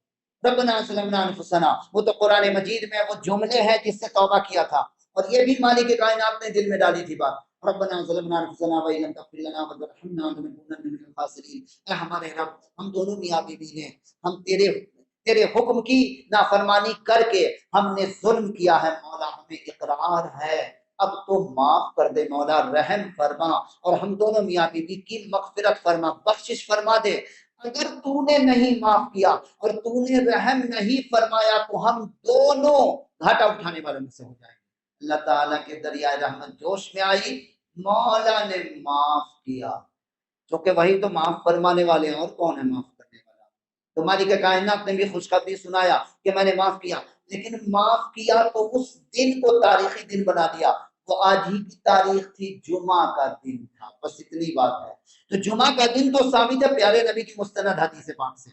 ربنا ظلمنا انفسنا. وہ تو قرآن مجید میں وہ جملے ہیں جس سے توبہ کیا تھا، اور یہ بھی مالک کائنات نے دل میں ڈالی تھی بات، ربنا ظلمنا انفسنا وان لم تغفر لنا وترحمنا لنكونن من الخاسرین. اے ہمارے رب، ہم دونوں میاں بیوی نے، ہم تیرے حکم کی نافرمانی کر کے ہم نے ظلم کیا ہے مولا، ہمیں اقرار ہے، اب تو معاف کر دے مولا، رحم فرما، اور ہم دونوں میاں بیوی کی مغفرت فرما، بخشش فرما دے. اگر تو نے نہیں معاف کیا اور تو نے رحم نہیں فرمایا تو ہم دونوں گھاٹا اٹھانے والوں میں سے ہو جائیں گے. اللہ تعالیٰ کے دریائے رحمت جوش میں آئی، مولا نے معاف کیا، کیونکہ وہی تو معاف فرمانے والے ہیں، اور کون ہے معاف کرنے والا. تو مالک کائنات نے بھی خوشخبری سنایا کہ میں نے معاف کیا، لیکن معاف کیا تو اس دن کو تاریخی دن بنا دیا. وہ آج ہی کی تاریخ تھی، جمعہ کا دن تھا، بس اتنی بات ہے. تو جمعہ کا دن تو ثابت ہے پیارے نبی کی مستند حدیث پاک سے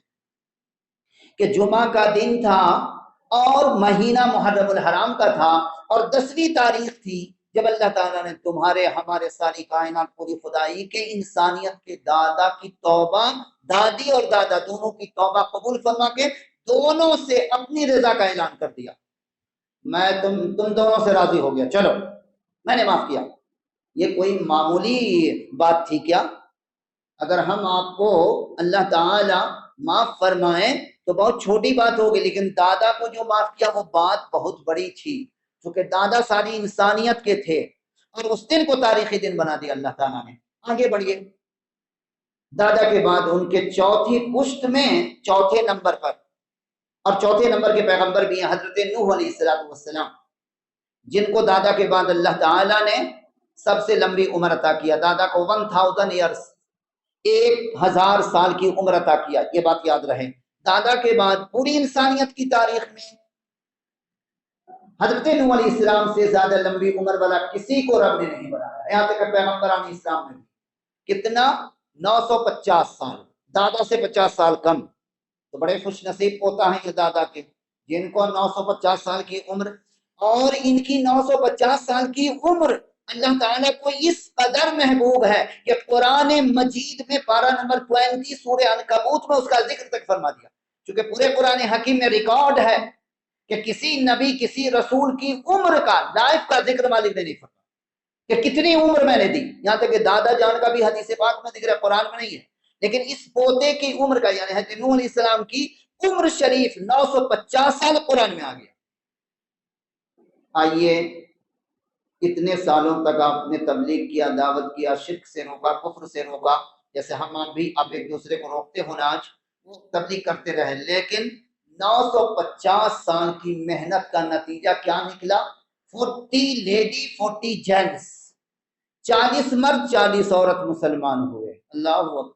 کہ جمعہ کا دن تھا اور مہینہ محرم الحرام کا تھا، اور 10ویں تاریخ تھی جب اللہ تعالیٰ نے تمہارے ہمارے ساری کائنات پوری خدائی کے انسانیت کے دادا کی توبہ، دادی اور دادا دونوں کی توبہ قبول فرما کے دونوں سے اپنی رضا کا اعلان کر دیا. میں تم دونوں سے راضی ہو گیا، چلو میں نے معاف کیا. یہ کوئی معمولی بات تھی کیا؟ اگر ہم آپ کو اللہ تعالی معاف فرمائیں تو بہت چھوٹی بات ہوگی، لیکن دادا کو جو معاف کیا وہ بات بہت بڑی تھی، کیونکہ دادا ساری انسانیت کے تھے، اور اس دن کو تاریخی دن بنا دیا اللہ تعالیٰ نے. آگے بڑھیے. دادا کے بعد ان کے چوتھی پشت میں چوتھے نمبر پر، اور چوتھے نمبر کے پیغمبر بھی ہیں حضرت نوح علیہ السلام، جن کو دادا کے بعد اللہ تعالیٰ نے سب سے لمبی عمر عطا کیا. دادا کو 1000 ایئرس، 1000 سال کی عمر عطا کیا. یہ بات یاد رہے. دادا کے بعد پوری انسانیت کی تاریخ میں حضرت نوح علیہ السلام سے زیادہ لمبی عمر والا کسی کو رب نے نہیں بنایا. یہاں تک کہ پیغمبران اسلام میں کتنا 950 سال، دادا سے 50 سال کم. تو بڑے خوش نصیب ہوتا ہے یہ دادا کے جن کو 950 سال کی عمر، اور ان کی 950 سال کی عمر اللہ تعالیٰ کو اس قدر محبوب ہے کہ قرآن مجید میں پارہ نمبر 20 سورہ عنکبوت میں اس کا ذکر تک فرما دیا. چونکہ پورے قرآن حکیم میں ریکارڈ ہے کہ کسی نبی کسی رسول کی عمر کا لائف کا ذکر مالک نے نہیں فرمایا کہ کتنی عمر میں نے دی. یہاں تک کہ دادا جان کا بھی حدیث پاک میں ذکر ہے، قرآن میں نہیں ہے، لیکن اس پوتے کی عمر کا یعنی حضرت نوح علیہ السلام کی عمر شریف 950 سال قرآن میں آ گیا. آئیے، اتنے سالوں تک آپ نے تبلیغ کیا، دعوت کیا، شرک سے روکا، کفر سے روکا، جیسے ہم آپ بھی آپ ایک دوسرے کو روکتے ہو نا، آج وہ تبلیغ کرتے رہے، لیکن 950 سال کی محنت کا نتیجہ کیا نکلا؟ 40 لیڈی 40 جینٹس، 40 مرد 40 عورت مسلمان ہوئے. اللہ اکبر.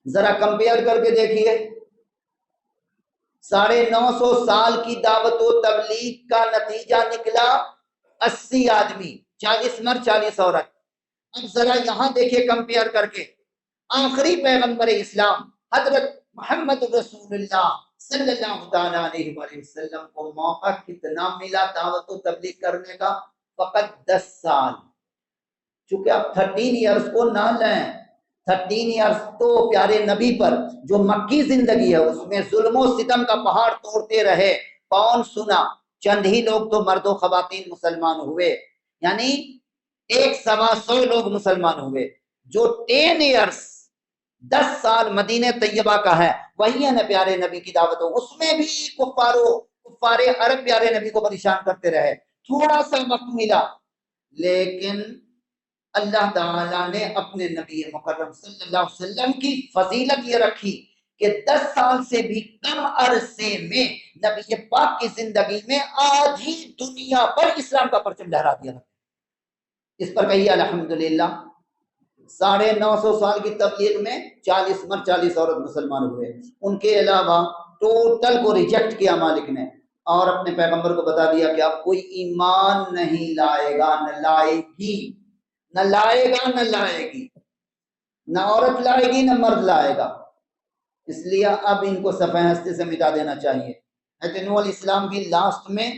ذرا کمپیئر کر کے دیکھیے، 950 سال کی دعوت و تبلیغ کا نتیجہ نکلا 80 آدمی، 40 مرد 40 عورت. اب ذرا یہاں دیکھیے کمپیئر کر کے، آخری پیغمبر اسلام حضرت محمد رسول اللہ صلی اللہ تعالیٰ علیہ وسلم کو موقع کتنا ملا دعوت و تبلیغ کرنے کا؟ فقط 10 سال. چونکہ آپ 13 ایئرس کو نہ لیں، 13 ایئرس تو پیارے نبی پر جو مکی زندگی ہے اس میں ظلم و ستم کا پہاڑ توڑتے رہے، کون سنا؟ چند ہی لوگ تو مرد و خواتین مسلمان ہوئے، یعنی 125 لوگ مسلمان ہوئے. جو 10 ایئرس 10 سال مدینہ طیبہ کا ہے وہی ہے نا پیارے نبی کی دعوت، اس میں بھی کفار عرب پیارے نبی کو پریشان کرتے رہے. تھوڑا سا وقت ملا، لیکن اللہ تعالیٰ نے اپنے نبی مکرم صلی اللہ علیہ وسلم کی فضیلت یہ رکھی کہ 10 سال سے بھی کم عرصے میں نبی پاک کی زندگی میں آج ہی دنیا پر اسلام کا پرچم لہرا دیا. اس پر کہیے الحمدللہ. 950 سال کی تبلیغ میں 40 مرد 40 عورت مسلمان ہوئے. ان کے علاوہ ٹوٹل کو ریجیکٹ کیا مالک نے، اور اپنے پیغمبر کو بتا دیا کہ اب کوئی ایمان نہیں لائے گا، نہ لائے گی، نہ لائے گا نہ لائے گی، نہ عورت لائے گی نہ مرد لائے گا۔ اس لیے اب ان کو صفحہ ہستی سے مٹا دینا چاہیے۔ حضرت نوح علیہ السلام بھی لاسٹ میں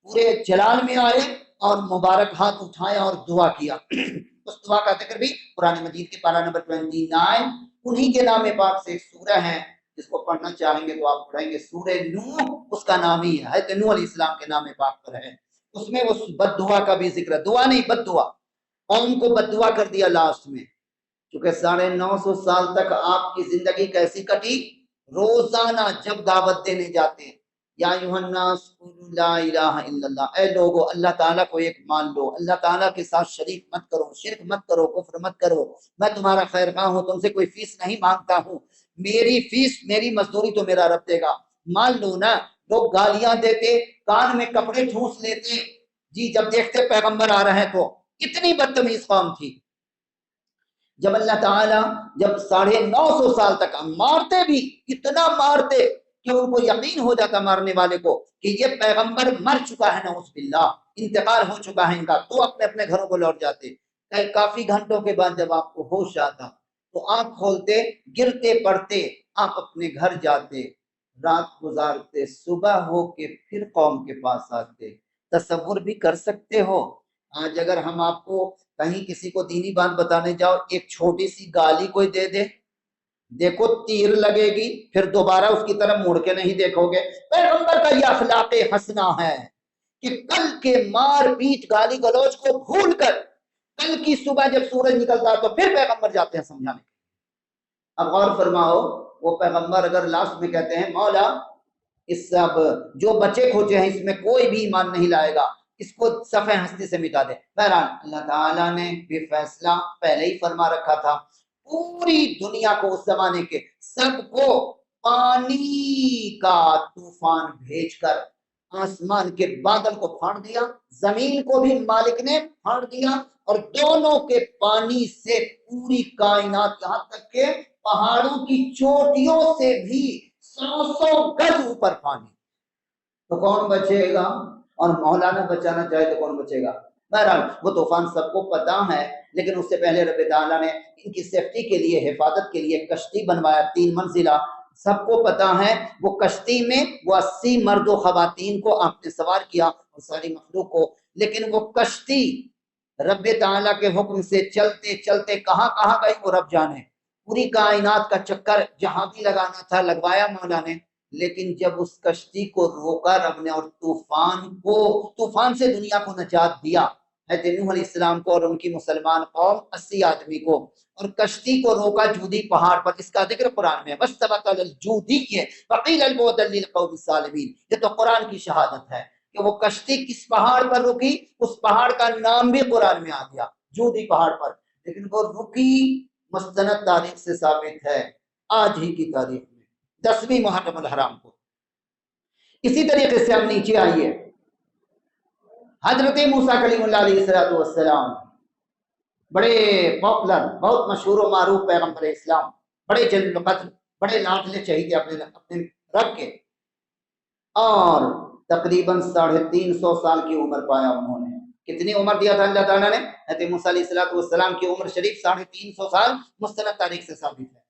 پورے جلال میں آئے اور مبارک ہاتھ اٹھایا اور دعا کیا۔ اس دعا کا ذکر بھی قرآن مجید کے پارہ نمبر 29 انہی کے نام پاک سے ایک سورہ ہے، جس کو پڑھنا چاہیں گے تو آپ پڑھیں گے، سورہ نوح اس کا نام ہی ہے، حضرت نوح علیہ السلام کے نام پاک پر ہے۔ اس میں وہ بد دعا کا بھی ذکر ہے، دعا نہیں بد دعا، قوم کو بد دعا کر دیا لاسٹ میں، کیونکہ 950 سال تک آپ کی زندگی کیسی کٹی؟ روزانہ جب دعوت دینے جاتے ہیں، یا ایھا الناس قولوا لا الہ الا اللہ، اے لوگو اللہ تعالیٰ کو ایک مان لو، اللہ تعالیٰ کے ساتھ شریک مت کرو، شرک مت کرو، کفر مت کرو، میں تمہارا خیر خواہ ہوں، تم سے کوئی فیس نہیں مانگتا ہوں، میری فیس میری مزدوری تو میرا رب دے گا، مان لو نا۔ لوگ گالیاں دیتے، کان میں کپڑے ٹھونس لیتے جی جب دیکھتے پیغمبر آ رہے ہیں تو، اتنی بدتمیز قوم تھی۔ جب اللہ تعالیٰ جب 950 سال تک مارتے بھی، اتنا مارتے کہ ان کو یقین ہو جاتا مارنے والے کو کہ یہ پیغمبر مر چکا ہے، نعوذ باللہ انتقال ہو چکا ہے ان کا، تو اپنے اپنے گھروں کو لوٹ جاتے۔ کافی گھنٹوں کے بعد جب آپ کو ہوش آتا تو آنکھ کھولتے، گرتے پڑتے، آپ اپنے گھر جاتے، رات گزارتے، صبح ہو کے پھر قوم کے پاس آتے۔ تصور بھی کر سکتے ہو آج اگر ہم آپ کو کہیں کسی کو دینی بات بتانے جاؤ، ایک چھوٹی سی گالی کوئی دے دے، دیکھو تیر لگے گی، پھر دوبارہ اس کی طرف مڑ کے نہیں دیکھو گے۔ پیغمبر کا یہ اخلاق حسنہ ہے کہ کل کے مار پیٹ گالی گلوچ کو بھول کر کل کی صبح جب سورج نکلتا تو پھر پیغمبر جاتے ہیں سمجھانے۔ اب غور فرماؤ، وہ پیغمبر اگر لاسٹ میں کہتے ہیں مولا اس سب جو بچے کھوچے ہیں اس میں کوئی بھی ایمان نہیں لائے گا، اس کو صفحہ ہستی سے مٹا دے۔ بہرحال اللہ تعالیٰ نے بھی فیصلہ پہلے ہی فرما رکھا تھا، پوری دنیا کو اس زمانے کے سب کو پانی کا طوفان بھیج کر آسمان کے بادل کو پھاڑ دیا، زمین کو بھی مالک نے پھاڑ دیا، اور دونوں کے پانی سے پوری کائنات، یہاں تک کہ پہاڑوں کی چوٹیوں سے بھی 100 گز اوپر پانی، تو کون بچے گا؟ اور مولانا بچانا چاہے تو کون بچے گا؟ بہرحال وہ طوفان سب کو پتا ہے، لیکن اس سے پہلے رب تعالیٰ نے ان کی سیفٹی کے لیے، حفاظت کے لیے کشتی بنوایا 3 منزلہ، سب کو پتا ہے۔ وہ کشتی میں وہ 80 مرد و خواتین کو آپ نے سوار کیا اور ساری مخلوق کو، لیکن وہ کشتی رب تعالیٰ کے حکم سے چلتے چلتے کہاں کہاں گئی وہ رب جانے، پوری کائنات کا چکر جہاں بھی لگانا تھا لگوایا مولا نے، لیکن جب اس کشتی کو روکا رب نے اور طوفان سے دنیا کو نجات دیا، حضرت نوح علیہ السلام کو اور ان کی مسلمان قوم 80 آدمی کو، اور کشتی کو روکا جودی پہاڑ پر، اس کا ذکر قرآن میں وَاسْتَوَتْ عَلَى الْجُودِيِّ وَقِيلَ الْبُعْدًا لِلْقَوْمِ الظَّالِمِينَ، یہ تو قرآن کی شہادت ہے کہ وہ کشتی کس پہاڑ پر رکی، اس پہاڑ کا نام بھی قرآن میں آ گیا، جودی پہاڑ پر، لیکن وہ رکی مستند تاریخ سے ثابت ہے، آج ہی کی تاریخ میں 10ویں محرم الحرام کو۔ اسی طریقے سے ہم نیچے آئیے، حضرت موسیٰ کلیم اللہ علیہ السلام، بڑے پاپولر، بہت مشہور و معروف پیغمبر اسلام، بڑے جلیل القدر، بڑے لاڈلے چہیتے اپنے رب کے، اور تقریباً 350 سال کی عمر پایا انہوں نے۔ کتنی عمر دیا تھا اللہ تعالیٰ نے؟ حضرت موسیٰ علیہ السلام کی عمر شریف 350 سال مستند تاریخ سے ثابت ہے،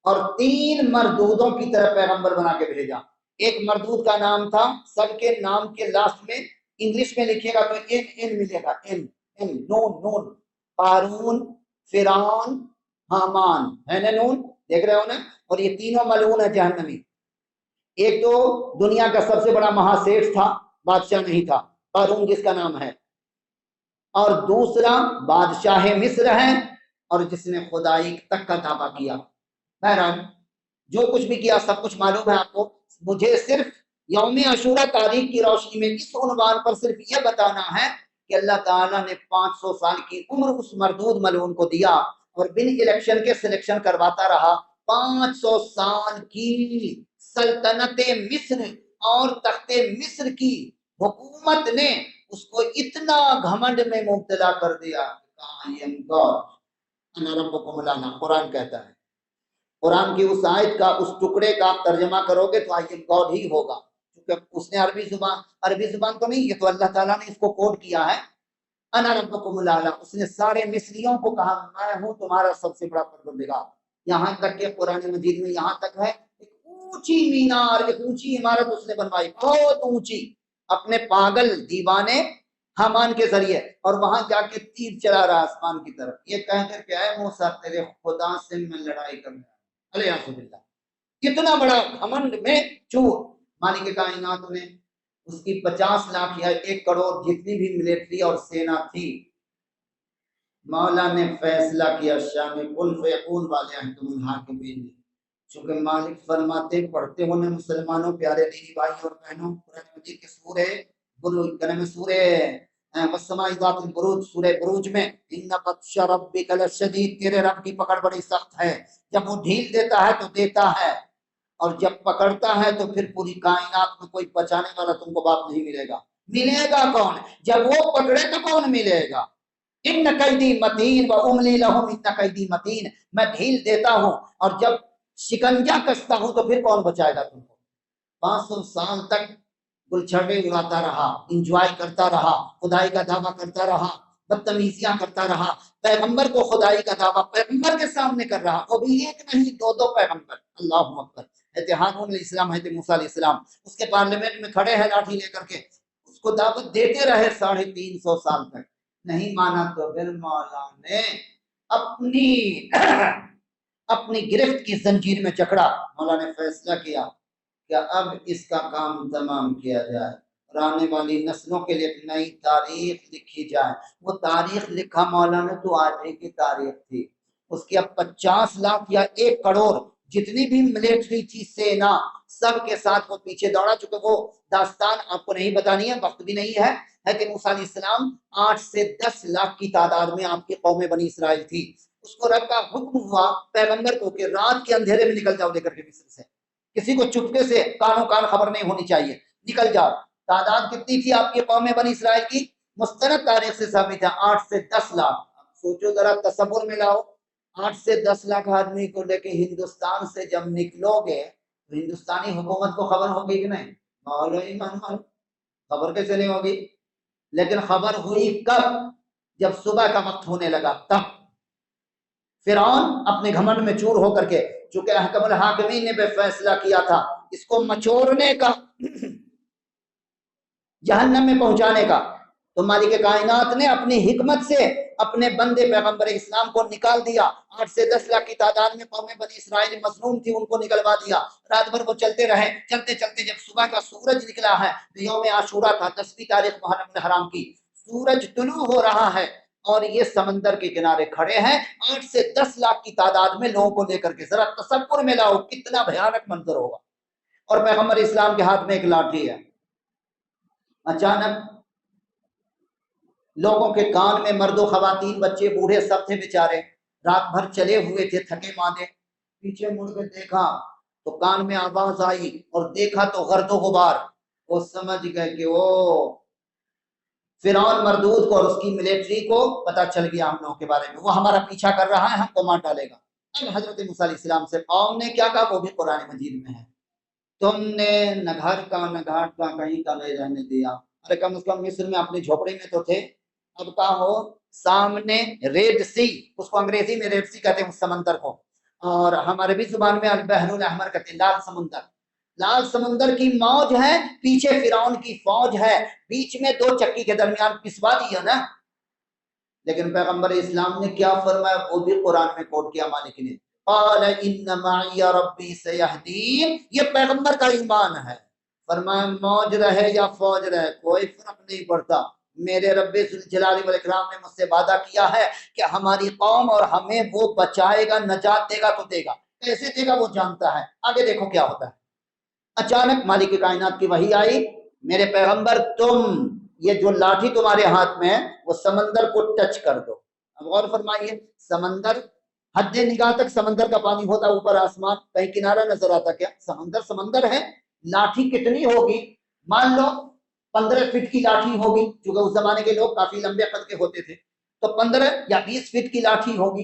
اور 3 مردودوں کی طرف پیغمبر بنا کے بھیجا۔ ایک مردود کا نام تھا، سب کے نام کے لاسٹ میں انگلش میں لکھے گا تو ان ملے گا، نون، قارون، فرعون، حامان، ہے نا نون، دیکھ رہے ہو نا، اور یہ تینوں ملعون ہے جہنمی۔ ایک تو دنیا کا سب سے بڑا مہاسیٹھ تھا، بادشاہ نہیں تھا، قارون جس کا نام ہے، اور دوسرا بادشاہ مصر ہے، اور جس نے خدائی تک کا دعویٰ کیا۔ بہرحال جو کچھ بھی کیا سب کچھ معلوم ہے آپ کو، مجھے صرف یوم عاشوراء تاریخ کی روشنی میں اس عنوان پر صرف یہ بتانا ہے کہ اللہ تعالیٰ نے 500 سال کی عمر اس مردود ملعون کو دیا، اور بن الیکشن کے سلیکشن کرواتا رہا۔ 500 سال کی سلطنت مصر اور تخت مصر کی حکومت نے اس کو اتنا گھمنڈ میں مبتلا کر دیا، قرآن کہتا ہے قرآن کی اس آیت کا اس ٹکڑے کا آپ ترجمہ کرو گے تو آئی ایم گاڈ ہی ہوگا، کیونکہ اس نے عربی زبان تو نہیں، یہ تو اللہ تعالیٰ نے اس کو کوڈ کیا ہے، انا ربکم الاعلی، اس نے سارے مصریوں کو کہا میں ہوں تمہارا سب سے بڑا پروردگار۔ یہاں تک کہ قرآن مجید میں یہاں تک ہے ایک اونچی مینار، ایک اونچی عمارت اس نے بنوائی، بہت اونچی، اپنے پاگل دیوانے حامان کے ذریعے، اور وہاں جا کے تیر چلا رہا آسمان کی طرف، یہ کہہ کر کہ اے موسیٰ تیرے خدا سے میں لڑائی کرنے علیہ باللہ۔ کتنا بڑا گھمنڈ میں چور، مالک کائنات نے اس کی 50 لاکھ یا 1 کروڑ جتنی بھی ملٹری اور سینا تھی، مولا نے فیصلہ کیا شان کن فیکون والے انتم الحاکمین، چونکہ مالک فرماتے پڑھتے ہونے مسلمانوں پیارے دینی بھائی اور بہنوں، قرآن مجید کے سورہ والسماء ذات البروج، سورہ بروج میں ان بطش ربک لشدید، تیرے رب کی پکڑ بڑی سخت ہے، جب وہ ڈھیل دیتا ہے تو دیتا ہے، اور جب پکڑتا ہے تو پھر پوری کائنات میں کوئی بچانے والا تم کو باپ نہیں ملے گا۔ ملے گا کون؟ جب وہ پکڑے تو کون ملے گا؟ ان قیدی متین و املی لہم ان قیدی متین، میں ڈھیل دیتا ہوں اور جب شکنجا کستا ہوں تو پھر کون بچائے گا تم کو؟ 500 سال تک گلچھڑے اڑاتا رہا، انجوائے کرتا رہا، خدائی کا دعویٰ کرتا رہا، بدتمیزیاں کرتا رہا، پیغمبر کو خدائی کا دعویٰ پیغمبر کے سامنے کر رہا، وہ بھی ایک نہیں 2 پیغمبر، اللہ اکبر، حضرت ہارون علیہ السلام، حضرت موسیٰ علیہ السلام اس کے پارلیمنٹ میں کھڑے ہیں لاٹھی لے کر کے، اس کو دعوت دیتے رہے 350 سال تک، نہیں مانا تو پھر مولا نے اپنی گرفت کی زنجیر میں جکڑا، مولا نے فیصلہ کیا کہ اب اس کا کام تمام کیا جائے اور آنے والی نسلوں کے لیے ایک نئی تاریخ لکھی جائے۔ وہ تاریخ لکھا مولا نے تو آج کی تاریخ تھی، اس کی اب 50 لاکھ یا 1 کروڑ جتنی بھی ملٹری تھی، سینا، سب کے ساتھ وہ پیچھے دوڑا، چونکہ وہ داستان آپ کو نہیں بتانی ہے، وقت بھی نہیں ہے کہ موسیٰ علیہ السلام 8 سے 10 لاکھ کی تعداد میں آپ کی قوم بنی اسرائیل تھی، اس کو رب کا حکم ہوا پیغمبر کو کہ رات کے اندھیرے میں نکل جاؤ لے کر کے مصر سے، کسی کو چپکے سے کانوں کان خبر نہیں ہونی چاہیے، نکل جاؤ۔ تعداد کتنی تھی آپ کی قوم بنی اسرائیل کی؟ مستند تاریخ سے ثابت ہے 8 سے 10 لاکھ۔ سوچو ذرا، تصور میں لاؤ، 8 سے 10 لاکھ آدمی کو لے کے ہندوستان سے جب نکلو گے تو ہندوستانی حکومت کو خبر ہوگی کہ نہیں؟ خبر کیسے نہیں ہوگی؟ لیکن خبر ہوئی کب؟ جب صبح کا وقت ہونے لگا، تب فرعون اپنے گھمنڈ میں چور ہو کر کے، چونکہ احکم الحاکمین نے بے فیصلہ کیا تھا اس کو مچورنے کا، جہنم میں پہنچانے کا، تو مالک کائنات نے اپنی حکمت سے اپنے بندے پیغمبر اسلام کو نکال دیا۔ 8 سے 10 لاکھ کی تعداد میں قوم بنی اسرائیل مظلوم تھی، ان کو نکلوا دیا۔ رات بھر وہ چلتے رہے، چلتے چلتے جب صبح کا سورج نکلا ہے، یوم عاشورہ تھا، 10ویں تاریخ محرم الحرام کی، سورج طلوع ہو رہا ہے اور یہ سمندر کے کنارے کھڑے ہیں 8 سے 10 لاکھ کی تعداد میں لوگوں کو لے کر کے، ذرا تصور میں لاؤ کتنا بھیانک منظر ہوگا۔ اور پیغمبر اسلام کے ہاتھ میں ایک لاٹھی ہے۔ اچانک لوگوں کے کان میں، مرد و خواتین، بچے بوڑھے سب تھے بیچارے، رات بھر چلے ہوئے تھے، تھکے ماندے، پیچھے مڑ کے دیکھا تو کان میں آواز آئی اور دیکھا تو گرد و غبار، وہ سمجھ گئے کہ وہ فرعون مردود کو اور اس کی ملٹری کو پتا چل گیا ہم لوگوں کے بارے میں، وہ ہمارا پیچھا کر رہا ہے، ہم کو مار ڈالے گا۔ اب حضرت موسیٰ علیہ السلام سے قوم نے کیا کہا، وہ بھی قرآن مجید میں ہے، تم نے نہ گھر کا نہ گھاٹ کا کہیں کا نہیں رہنے دیا۔ ارے کم از کم مصر میں اپنی جھوپڑی میں تو تھے، اب کا ہو سامنے ریڈ سی، اس کو انگریزی میں ریڈ سی کہتے ہیں اس سمندر کو، اور ہمارے بھی زبان میں البحر الاحمر کہتے ہیں، لال سمندر، لال سمندر کی موج ہے، پیچھے فرعون کی فوج ہے، بیچ میں 2 چکی کے درمیان پسوا دیا نا۔ لیکن پیغمبر اسلام نے کیا فرمایا، وہ بھی قرآن میں کوٹ کیا مالک نے، قال ان معی ربی سیہدین، یہ پیغمبر کا ایمان ہے، فرمایا موج رہے یا فوج رہے کوئی فرق نہیں پڑتا، میرے رب ذوالجلال والاکرام نے مجھ سے وعدہ کیا ہے کہ ہماری قوم اور ہمیں وہ بچائے گا، نجات دے گا تو دے گا، کیسے دے گا وہ جانتا ہے، آگے دیکھو کیا ہوتا ہے۔ اچانک مالک کائنات کی وحی آئی، میرے پیغمبر تم یہ جو لاٹھی تمہارے ہاتھ میں ہے وہ سمندر کو ٹچ کر دو۔ اب غور فرمائیے، سمندر حد نگاہ تک سمندر کا پانی ہوتا، اوپر آسمان، کہیں کنارہ نظر آتا کیا؟ سمندر سمندر ہے، لاٹھی کتنی ہوگی؟ مان لو 15 فٹ کی لاٹھی ہوگی، چونکہ اس زمانے کے لوگ کافی لمبے قد کے ہوتے تھے، تو 15 یا 20 فٹ کی لاٹھی ہوگی،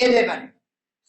11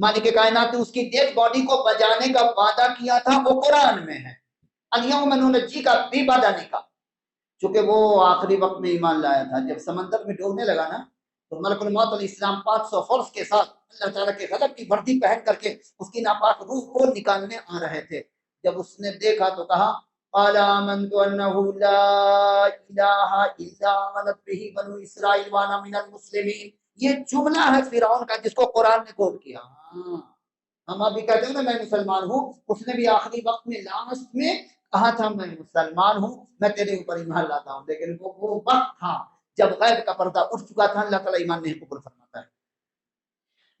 مالک کائنات نے اس کی ڈیڈ باڈی کو بجانے کا وعدہ کیا تھا، وہ قرآن میں ہے، الیوم ننجی کا بھی وعدہ نہیں کا، چونکہ وہ آخری وقت میں ایمان لایا تھا۔ جب سمندر میں ڈوبنے لگا نا تو ملک الموت علیہ السلام 500 فورس کے ساتھ اللہ تعالیٰ کے غضب کی وردی پہن کر کے اس کی ناپاک روح کو نکالنے آ رہے تھے۔ جب اس نے دیکھا تو کہا قال آمنت انہ لا الہ الا آمنت بہ بنو اسرائیل وانا من المسلمین۔ یہ جملہ ہے فرعون کا جس کو قرآن نے کوٹ کیا۔ ہم ابھی کہتے ہیں نا میں مسلمان ہوں، اس نے بھی آخری وقت میں لاسٹ میں کہا تھا میں مسلمان ہوں، میں تیرے اوپر ایمان لاتا ہوں، لیکن وہ وقت تھا جب غیب کا پردہ اٹھ چکا تھا، اللہ تعالیٰ ایمان نہیں قبول فرماتا ہے۔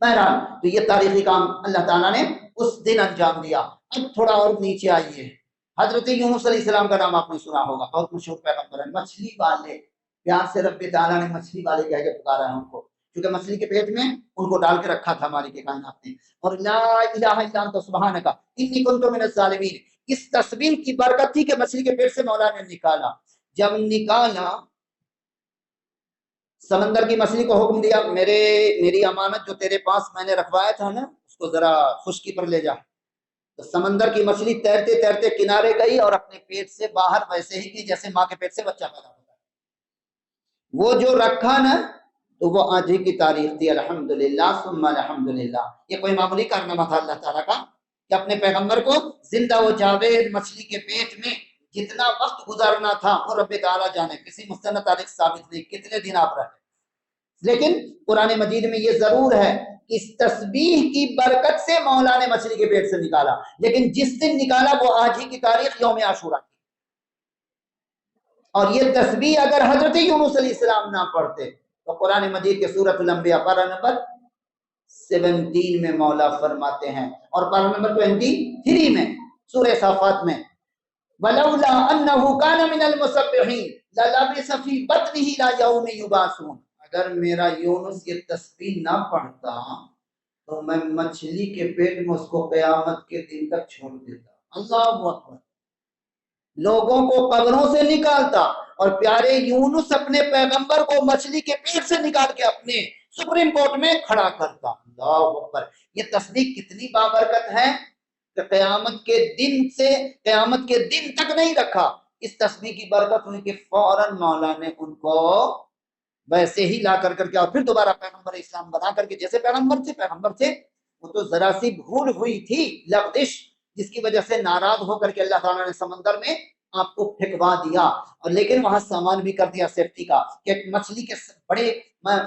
بہرحال تو یہ تاریخی کام اللہ تعالیٰ نے اس دن انجام دیا۔ اب تھوڑا اور نیچے آئیے، حضرت یونس علیہ السلام کا نام آپ نے سنا ہوگا، بہت مشہور پیغمبر ہے، مچھلی والے، پیار سے رب تعالیٰ نے مچھلی والے کہہ کے پکارا ہے ان کو، کیونکہ مچھلی کے پیٹ میں ان کو ڈال کے رکھا تھا مالک کائنات نے۔ اور لا الہ الا انت سبحانک انی کنت من الظالمین، اس تصویر کی برکت تھی کہ مچھلی کے پیٹ سے مولا نے نکالا۔ جب نکالا سمندر کی مچھلی کو حکم دیا میری امانت جو تیرے پاس میں نے رکھوایا تھا نا اس کو ذرا خشکی پر لے جا۔ تو سمندر کی مچھلی تیرتے تیرتے کنارے گئی اور اپنے پیٹ سے باہر ویسے ہی کی جیسے ماں کے پیٹ سے بچہ پیدا ہوتا ہے۔ وہ جو رکھا نا تو وہ آج ہی کی تاریخ تھی، الحمدللہ ثم الحمدللہ۔ یہ کوئی معمولی کارنامہ تھا اللہ تعالیٰ کا کہ اپنے پیغمبر کو زندہ و جاوید مچھلی کے پیٹ میں جتنا وقت گزارنا تھا وہ رب تعالیٰ جانے، کسی مستند تاریخ ثابت نہیں کتنے دن آپ رہے، لیکن قرآن مجید میں یہ ضرور ہے اس تسبیح کی برکت سے مولا نے مچھلی کے پیٹ سے نکالا، لیکن جس دن نکالا وہ آج ہی کی تاریخ یوم عاشورہ کی۔ اور یہ تسبیح اگر حضرت یونس علیہ السلام نہ پڑھتے تو قرآن مجید کے سورۃ الانبیاء پارہ نمبر 17 میں مولا فرماتے ہیں، اور پارہ نمبر 23 میں سورہ صافات میں وَلَوْلَا أَنَّهُ كَانَ مِنَ الْمُسَبِّحِينَ لَلَبِثَ فِي بَطْنِهِ إِلَى يَوْمِ يُبْعَثُونَ۔ اگر میرا یونس یہ تسبیح نہ پڑھتا تو میں مچھلی کے پیٹ میں اس کو قیامت کے دن تک چھوڑ دیتا۔ اللہ اکبر، لوگوں کو قبروں سے نکالتا اور پیارے یونس اپنے پیغمبر کو مچھلی کے پیٹ سے نکال کے اپنے سپریم کورٹ میں کھڑا کرتا۔ اللہ اکبر، یہ تصدیق کتنی بابرکت ہے کہ قیامت کے دن تک نہیں رکھا۔ اس تسبیح کی برکت ہوئی کہ فوراً مولا نے ان کو ویسے ہی لا کر کے اور پھر دوبارہ پیغمبر اسلام بنا کر کے جیسے پیغمبر تھے۔ وہ تو ذرا سی بھول ہوئی تھی، لغزش، جس کی وجہ سے ناراض ہو کر کے اللہ تعالیٰ نے سمندر میں آپ کو پھینکوا دیا، اور لیکن وہاں سامان بھی کر دیا سیفٹی کا کہ مچھلی کے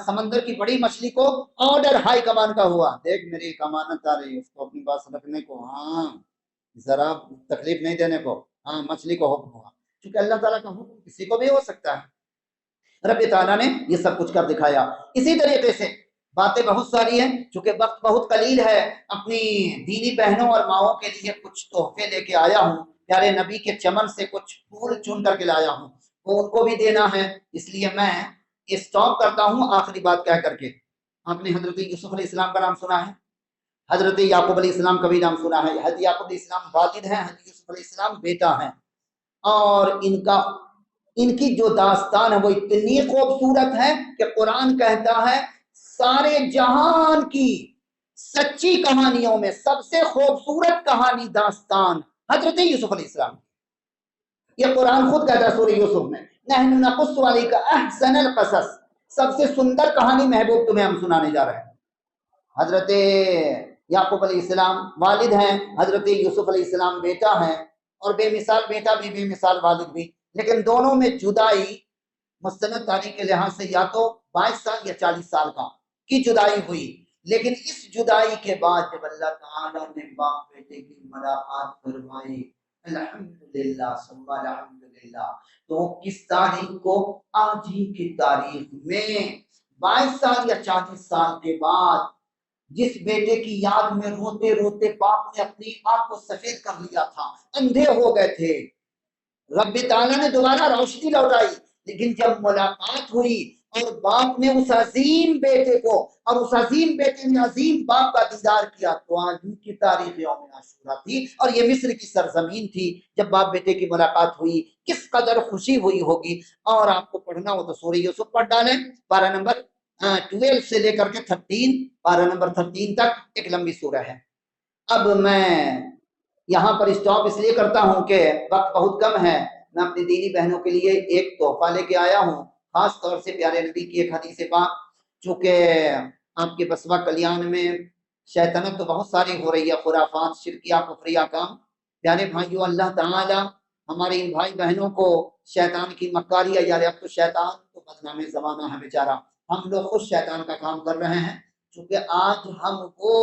سمندر کی بڑی مچھلی کو آرڈر ہائی کمان کا ہوا، دیکھ میری ایک امانت آ رہی ہے اس کو اپنی پاس رکھنے کو، ہاں ذرا تکلیف نہیں دینے کو، ہاں مچھلی کو حکم ہوا، کیونکہ اللہ تعالیٰ کا حکم کسی کو بھی ہو سکتا ہے۔ رب تعالیٰ نے یہ سب کچھ کر دکھایا۔ اسی طریقے سے باتیں بہت ساری ہیں، چونکہ وقت بہت قلیل ہے، اپنی دینی بہنوں اور ماؤں کے لیے کچھ تحفے لے کے آیا ہوں، پیارے نبی کے چمن سے کچھ پھول چن کر کے لایا ہوں، وہ ان کو بھی دینا ہے، اس لیے میں اسٹاپ کرتا ہوں آخری بات کہہ کر کے۔ آپ نے حضرت یوسف علیہ السلام کا نام سنا ہے، حضرت یعقوب علیہ السلام کا بھی نام سنا ہے۔ حضرت یعقوب علیہ السلام والد ہیں، حضرت یوسف علیہ السلام بیٹا ہیں، اور ان کی جو داستان ہے وہ اتنی خوبصورت ہے کہ قرآن کہتا ہے سارے جہان کی سچی کہانیوں میں سب سے خوبصورت کہانی داستان حضرت یوسف علیہ السلام۔ یہ قرآن خود کہتا ہے سورہ یوسف میں نحن نقص علیک احسن القصص، سب سے سندر کہانی محبوب تمہیں ہم سنانے جا رہے ہیں۔ حضرت یعقوب علیہ السلام والد ہیں، حضرت یوسف علیہ السلام بیٹا ہیں، اور بے مثال بیٹا بھی بے مثال والد بھی، لیکن دونوں میں جدائی مستند تاریخ کے لحاظ سے یا تو 22 سال یا 40 سال کی جدائی ہوئی، لیکن اس جدائی کے بعد جب اللہ تعالیٰ نے باپ بیٹے کی ملاقات فرمائی، الحمدللہ ثم الحمدللہ، تو وہ کس تاریخ کو؟ آج ہی کی تاریخ میں 22 سال یا 40 سال کے بعد جس بیٹے کی یاد میں روتے روتے باپ نے اپنی آنکھ کو سفید کر لیا تھا، اندھے ہو گئے تھے، رب تعالیٰ نے دوبارہ روشنی لوٹائی، لیکن جب ملاقات ہوئی اور باپ نے اس عظیم بیٹے کو اور اس عظیم بیٹے نے عظیم باپ کا دیدار کیا، تو آج کی تاریخ یوم عاشورہ تھی، اور یہ مصر کی سرزمین تھی جب باپ بیٹے کی ملاقات ہوئی، کس قدر خوشی ہوئی ہوگی۔ اور آپ کو پڑھنا ہو تو سورہ یوسف پڑھ ڈالیں، پارہ نمبر 12 سے لے کر کے 13 پارہ نمبر 13 تک ایک لمبی سورہ ہے۔ اب میں یہاں پر اسٹاپ اس لیے کرتا ہوں کہ وقت بہت کم ہے۔ میں اپنی دینی بہنوں کے لیے ایک تحفہ لے کے آیا ہوں، خاص طور سے پیارے نبی کی ایک حدیث پاک، چونکہ آپ کے بسوا کلیان میں شیطنت تو بہت ساری ہو رہی ہے، خرافات، شرکیہ، کفریہ کام۔ پیارے بھائیو، اللہ تعالی ہمارے ان بھائی بہنوں کو شیطان کی مکاری ہے، یار اب تو شیطان تو بدنام زمانہ ہے بیچارہ، ہم لوگ خود شیطان کا کام کر رہے ہیں، چونکہ آج ہم وہ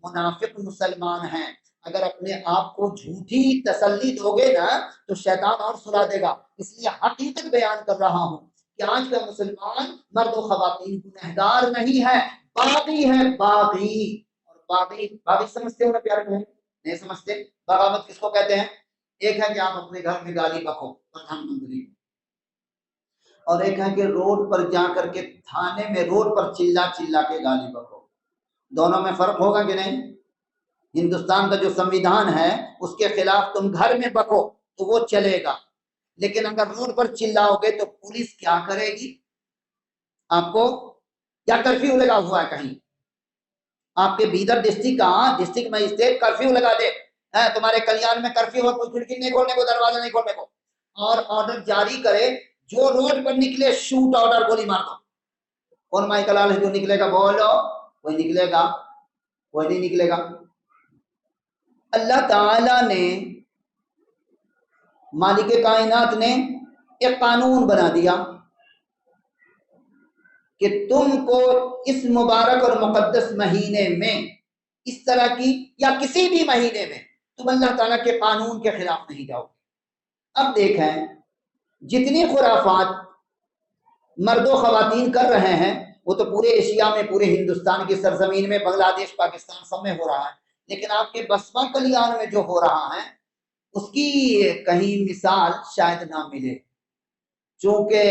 منافق مسلمان ہیں۔ اگر اپنے آپ کو جھوٹی تسلی دو گے نا تو شیطان اور سلا دے گا، اس لیے حقیقت بیان کر رہا ہوں کہ آج کا مسلمان مرد و خواتین گنہگار نہیں ہے، باغی ہے، باغی۔ اور باغی سمجھتے ہو نا پیارے بہن؟ نہیں سمجھتے؟ بغاوت کس کو کہتے ہیں؟ ایک ہے کہ آپ اپنے گھر میں گالی بکو پردھان منتری، اور ایک ہے کہ روڈ پر جا کر کے تھانے میں روڈ پر چلا چلا کے گالی بکو۔ دونوں میں فرق ہوگا کہ نہیں؟ ہندوستان کا جو سمویدھان ہے اس کے خلاف تم گھر میں بکو تو وہ چلے گا، لیکن اگر روڈ پر چلاؤ گے تو پولیس کیا کرے گی؟ آپ کو کیا کرفیو لگا ہوا ہے کہیں؟ آپ کے بیدر ڈسٹرکٹ مجسٹریٹ کرفیو لگا دے، تمہارے کلیان میں کرفیو ہو، کوئی کھڑکی نہیں کھولنے کو، دروازہ نہیں کھولنے کو، اور آرڈر جاری کرے جو روڈ پر نکلے شوٹ آرڈر، گولی مار دو۔ کون مائیکل آل ہے جو نکلے گا؟ بولو، کوئی نکلے گا؟ کوئی نہیں نکلے گا۔ اللہ تعالی نے، مالک کائنات نے ایک قانون بنا دیا کہ تم کو اس مبارک اور مقدس مہینے میں اس طرح کی یا کسی بھی مہینے میں تم اللہ تعالیٰ کے قانون کے خلاف نہیں جاؤ گے۔ اب دیکھیں جتنی خرافات مرد و خواتین کر رہے ہیں وہ تو پورے ایشیا میں، پورے ہندوستان کی سرزمین میں، بنگلہ دیش، پاکستان سب میں ہو رہا ہے، لیکن آپ کے بسوا کلیان میں جو ہو رہا ہے اس کی کہیں مثال شاید نہ ملے، چونکہ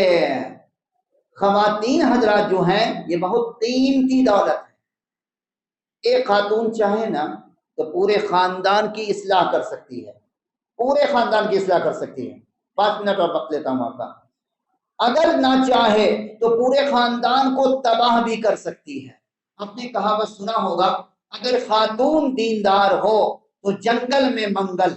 خواتین حضرات جو ہیں یہ بہت قیمتی دولت ہے۔ ایک خاتون چاہے نا تو پورے خاندان کی اصلاح کر سکتی ہے، پورے خاندان کی اصلاح کر سکتی ہے۔ 5 منٹ اور وقت لیتا ہوں آپ کا۔ اگر نہ چاہے تو پورے خاندان کو تباہ بھی کر سکتی ہے۔ آپ نے کہاوت سنا ہوگا، اگر خاتون دیندار ہو تو جنگل میں منگل،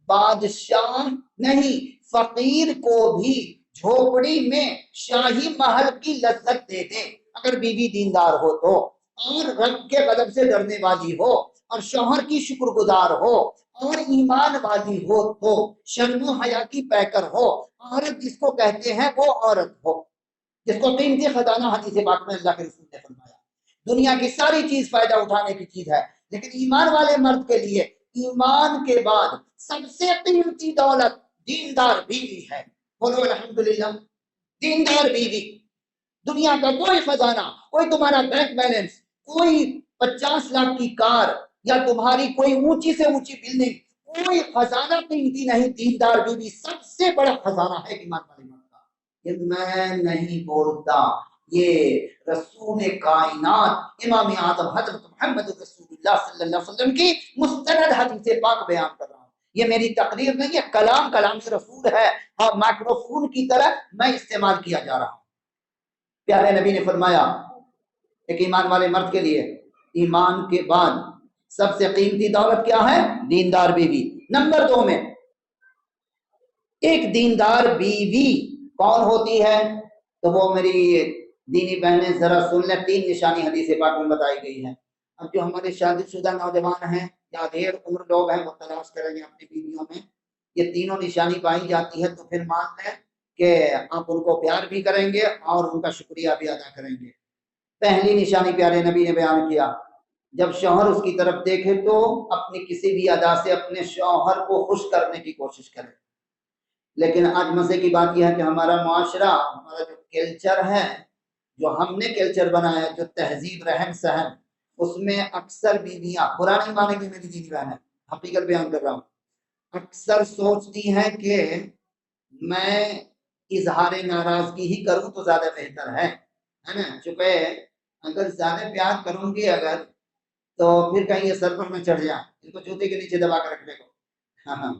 بادشاہ نہیں فقیر کو بھی جھوپڑی میں شاہی محل کی لذت دے دے۔ اگر بیوی دیندار ہو تو، اور رب کے غضب سے ڈرنے والی ہو، اور شوہر کی شکر گزار ہو، اور ایمان والی ہو تو، شرم و حیا کی پیکر ہو، عورت جس کو کہتے ہیں وہ عورت ہو جس کو قیمتی خزانہ حدیث پاک میں اللہ کے رسول نے فرمایا دنیا کی ساری چیز فائدہ اٹھانے کی چیز ہے، لیکن ایمان والے مرد کے لیے ایمان کے بعد سب سے قیمتی دولت دیندار بیوی ہے۔ بولو الحمدللہ۔ دیندار بیوی، دنیا کا کوئی خزانہ، کوئی تمہارا بینک بیلنس، کوئی 50 لاکھ کی کار، یا تمہاری کوئی اونچی سے اونچی بلڈنگ، کوئی خزانہ قیمتی نہیں۔ دیندار بیوی سب سے بڑا خزانہ ہے ایمان والے مرد کا۔ یہ میں نہیں بولتا، یہ رسول کائنات امام اعظم حضرت محمد رسول اللہ صلی اللہ علیہ وسلم کی مستند حدیث پاک بیان کر رہا ہوں۔ یہ میری تقریر نہیں ہے، کلام رسول ہے، اور مائکروفون کی طرح میں استعمال کیا جا رہا ہوں۔ پیارے نبی نے فرمایا ایک ایمان والے مرد کے لیے ایمان کے بعد سب سے قیمتی دولت کیا ہے؟ دیندار بیوی۔ نمبر 2 میں ایک دیندار بیوی کون ہوتی ہے؟ تو وہ میری دینی بہنیں ذرا سن لیں، 3 نشانی حدیث پاک میں بتائی گئی ہیں۔ اب جو ہمارے شادی شدہ نوجوان ہیں یا دیر عمر لوگ ہیں وہ تلاش کریں گے اپنی بیویوں میں یہ تینوں نشانی پائی جاتی ہے، تو پھر مان لیں کہ آپ ان کو پیار بھی کریں گے اور ان کا شکریہ بھی ادا کریں گے۔ پہلی نشانی پیارے نبی نے بیان کیا، جب شوہر اس کی طرف دیکھے تو اپنی کسی بھی ادا سے اپنے شوہر کو خوش کرنے کی کوشش کرے۔ لیکن آج مزے کی بات یہ ہے کہ ہمارا معاشرہ، ہمارا جو کلچر ہے، جو ہم نے کلچر بنایا، جو تہذیب رہن سہن، اس میں اکثر بیویاں، برا نہیں مانیں گی میری دینی بہن ہے، حقیقت بیان کر رہا ہوں، اکثر سوچتی ہیں کہ میں اظہار ناراضگی ہی کروں تو زیادہ بہتر ہے نا، چونکہ اگر زیادہ پیار کروں گی اگر تو پھر کہیں یہ سر پر میں چڑھ جائیں، ان کو جوتے کے نیچے دبا کر رکھنے کو، ہاں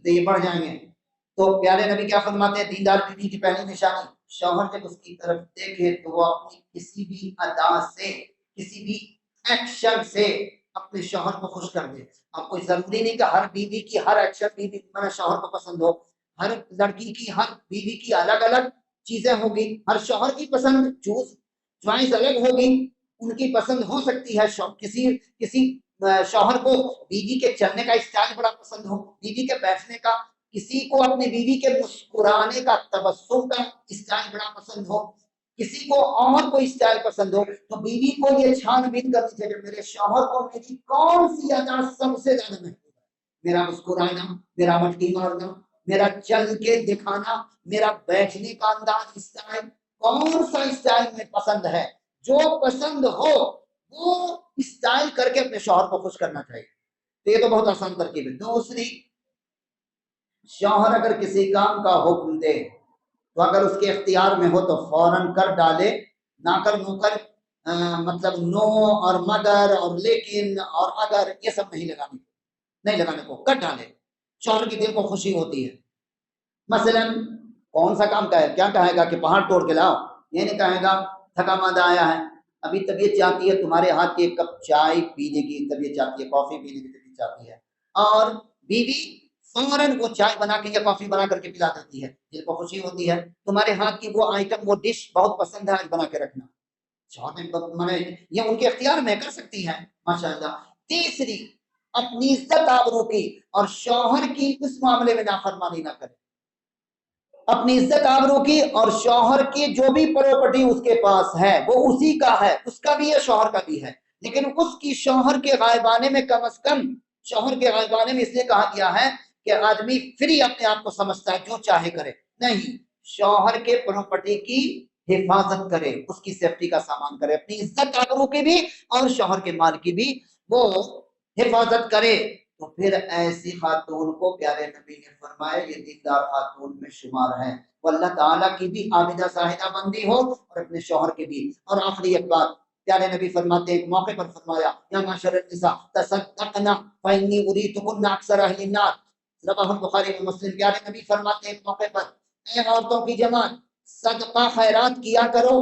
تو یہ بڑھ جائیں گے۔ تو پیارے نبی کیا فرماتے ہیں؟ دیندار بیوی کی پہلی نشانی شوہر جب اس کی طرف دیکھے تو وہ اپنی کسی بھی ادا سے، کسی بھی ایکشن سے اپنے شوہر کو خوش کر دے. اب کوئی ضروری نہیں کہ ہر بیوی کی ہر ایکشن بیوی شوہر کو پسند ہو. ہر لڑکی کی، ہر بیوی کی الگ الگ چیزیں ہوگی، ہر شوہر کی پسند چوائس الگ ہوگی. ان کی پسند ہو سکتی ہے. کسی شوہر کو بیوی کے چلنے کا اسٹائل بڑا پسند ہو، بیوی کے بیٹھنے کا، کسی کو اپنی بیوی کے مسکرانے کا، تبسم کا اسٹائل بڑا پسند ہو، کسی کو اور کوئی اسٹائل پسند ہو. تو بیوی کو یہ چھان بین کرنی چاہیے میرے شوہر کو میری کون سی ادا سب سے زیادہ محبوب ہے. میرا مسکرانا، میرا مٹکی مارنا، میرا چل کے دکھانا، میرا بیٹھنے کا انداز، اسٹائل، کون سا اسٹائل میں پسند ہے. جو پسند ہو وہ اسٹائل کر کے اپنے شوہر کو خوش کرنا چاہیے. تو یہ تو بہت آسان ترکیب ہے. دوسری، شوہر اگر کسی کام کا حکم دے تو اگر اس کے اختیار میں ہو تو فوراً کر ڈالے، نہ کر نو کر مطلب نو اور مگر اور لیکن اور اگر یہ سب نہیں لگانے کو کر ڈالے. شوہر کی دل کو خوشی ہوتی ہے. مثلا کون سا کام کا ہے، کیا کہے گا کہ پہاڑ توڑ کے لاؤ، یہ نہیں کہے گا تھکا ماندہ آیا ہے، ابھی طبیعت چاہتی ہے تمہارے ہاتھ کی ایک کپ چائے پینے کی طبیعت چاہتی ہے، کافی پینے کی طبیعت چاہتی ہے، اور بیوی فوراً وہ چائے بنا کے یا کافی بنا کر کے پلا دیتی ہے، دل کو خوشی ہوتی ہے. تمہارے ہاتھ کی وہ آئٹم، وہ ڈش بہت پسند ہے، آج بنا کے رکھنا. یہ ان کے اختیار میں کر سکتی ہے، ماشاءاللہ. تیسری، اپنی عزت آبرو کی اور شوہر کی اس معاملے میں نافرمانی نہ کرے. اپنی عزت آبرو کی اور شوہر کی جو بھی پراپرٹی اس کے پاس ہے وہ اسی کا ہے، اس کا بھی ہے، شوہر کا بھی ہے، لیکن اس کی شوہر کے غائبانے میں کم از کم، شوہر کے غائبانے میں اس لیے کہا گیا ہے کہ آدمی فری اپنے آپ کو سمجھتا ہے، جو چاہے کرے. نہیں، شوہر کے پراپرٹی کی حفاظت کرے، اس کی سیفٹی کا سامان کرے، اپنی عزت آبرو کی بھی اور شوہر کے مال کی بھی وہ حفاظت کرے. تو پھر ایسی خاتون کو پیارے نبی نے فرمایا یہ دیندار خاتون میں شمار ہے. وہ اللہ تعالیٰ کی بھی عابدہ زاہدہ بندی ہو اور اپنے شوہر کی بھی. اور آخری ایک بات پیارے نبی فرماتے ہیں، ایک موقع پر فرمایا یا معاشر النساء تصدقنا فإنی اریتکن اکثر اہل النار. رواہ البخاری و مسلم. پیارے نبی فرماتے ہیں ایک موقع پر، اے عورتوں کی جماعت، صدقہ خیرات کیا کرو،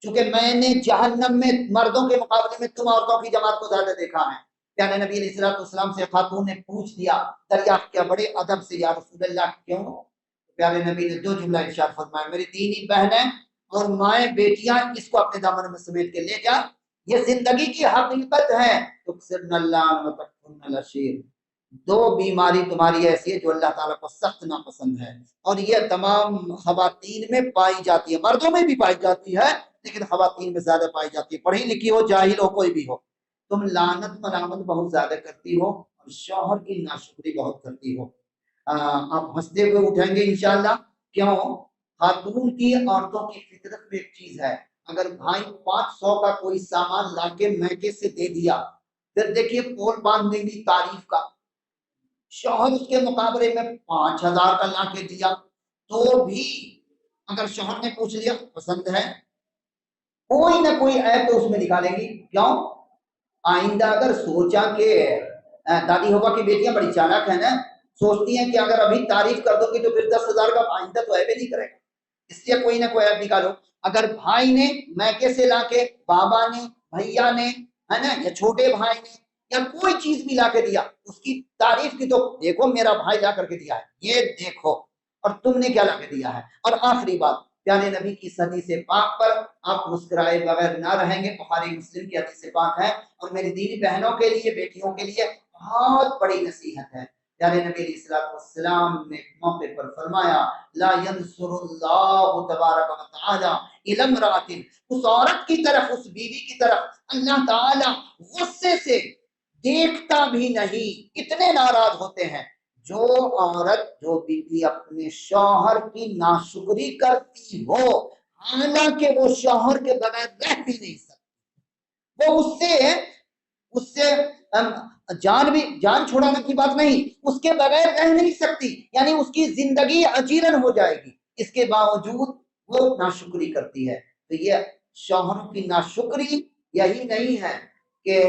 چونکہ میں نے جہنم میں مردوں کے مقابلے میں تم عورتوں کی جماعت کو زیادہ دیکھا ہے. پیارے نبی علیہ السلام سے خاتون نے پوچھ دیا، دریافت کیا بڑے ادب سے، یا رسول اللہ کیوں؟ پیارے نبی نے دو جملہ ارشاد فرمایا، میری دینی بہنیں اور مائیں بیٹیاں، اس کو اپنے دامن میں سمیٹ کے لے جا، یہ زندگی کی حقیقت ہے. تکثرن اللہ وتکفرن العشیر. دو بیماری تمہاری ایسی ہے جو اللہ تعالیٰ کو سخت ناپسند ہے، اور یہ تمام خواتین میں پائی جاتی ہے، مردوں میں بھی پائی جاتی ہے لیکن خواتین میں زیادہ پائی جاتی ہے. پڑھی لکھی ہو، جاہل ہو، کوئی بھی ہو، تم لعنت ملامت بہت زیادہ کرتی ہو اور شوہر کی ناشکری بہت کرتی ہو. آپ ہنستے ہوئے اٹھیں گے انشاءاللہ. کیوں؟ خاتون کی، عورتوں کی فطرت میں ایک چیز ہے، اگر بھائی 500 کا کوئی سامان لا کے میکے سے دے دیا، پھر دیکھیے پول باندھ دیں گی تعریف کا. شوہر اس کے مقابلے میں 5000 کا لا کے دیا تو بھی اگر شوہر نے پوچھ لیا پسند ہے، کوئی نہ کوئی عیب تو اس میں نکالیں گی. کیوں؟ آئندہ اگر سوچا کہ دادی ہوگا کی بیٹیاں بڑی چالاک ہیں نا، سوچتی ہیں کہ اگر ابھی تعریف کر دو گی تو پھر 10,000 کا آئندہ تو عیب نہیں کرے گا، اس لیے کوئی نہ کوئی عیب نکالو. اگر بھائی نے میکے سے لا کے، بابا نے، بھیا نے، ہے نا، یا چھوٹے بھائی نے یا کوئی چیز بھی لا کے دیا، اس کی تعریف کی تو دیکھو میرا بھائی لا کر کے دیا ہے، یہ دیکھو اور تم نے کیا لا کے دیا ہے. اور آخری بات، پیارے نبی کی حدیث پاک پر آپ مسکرائے بغیر نہ رہیں گے. بخاری مسلم کی حدیث پاک ہے اور میری دینی بہنوں کے لیے، بیٹیوں کے لیے بہت بڑی نصیحت ہے. پیارے نبی علیہ السلام نے ایک موقع پر فرمایا، لا ينصر اللہ تبارک و تعالی الی امرأۃ، اس عورت کی طرف، اس بیوی کی طرف اللہ تعالی غصے سے دیکھتا بھی نہیں. اتنے ناراض ہوتے ہیں جو عورت، جو بیوی اپنے شوہر کی ناشکری کرتی ہو، حالانکہ وہ شوہر کے بغیر رہ بھی نہیں سکتی. وہ اس سے جان چھوڑانے کی بات نہیں، اس کے بغیر رہ نہیں سکتی، یعنی اس کی زندگی اجیرن ہو جائے گی، اس کے باوجود وہ ناشکری کرتی ہے. تو یہ شوہر کی ناشکری یہی نہیں ہے کہ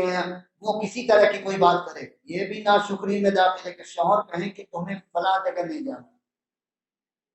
وہ کسی طرح کی کوئی بات کرے، یہ بھی ناشکری میں داخل ہے کہ شوہر کہیں کہ تمہیں فلاں جگہ نہیں جانا،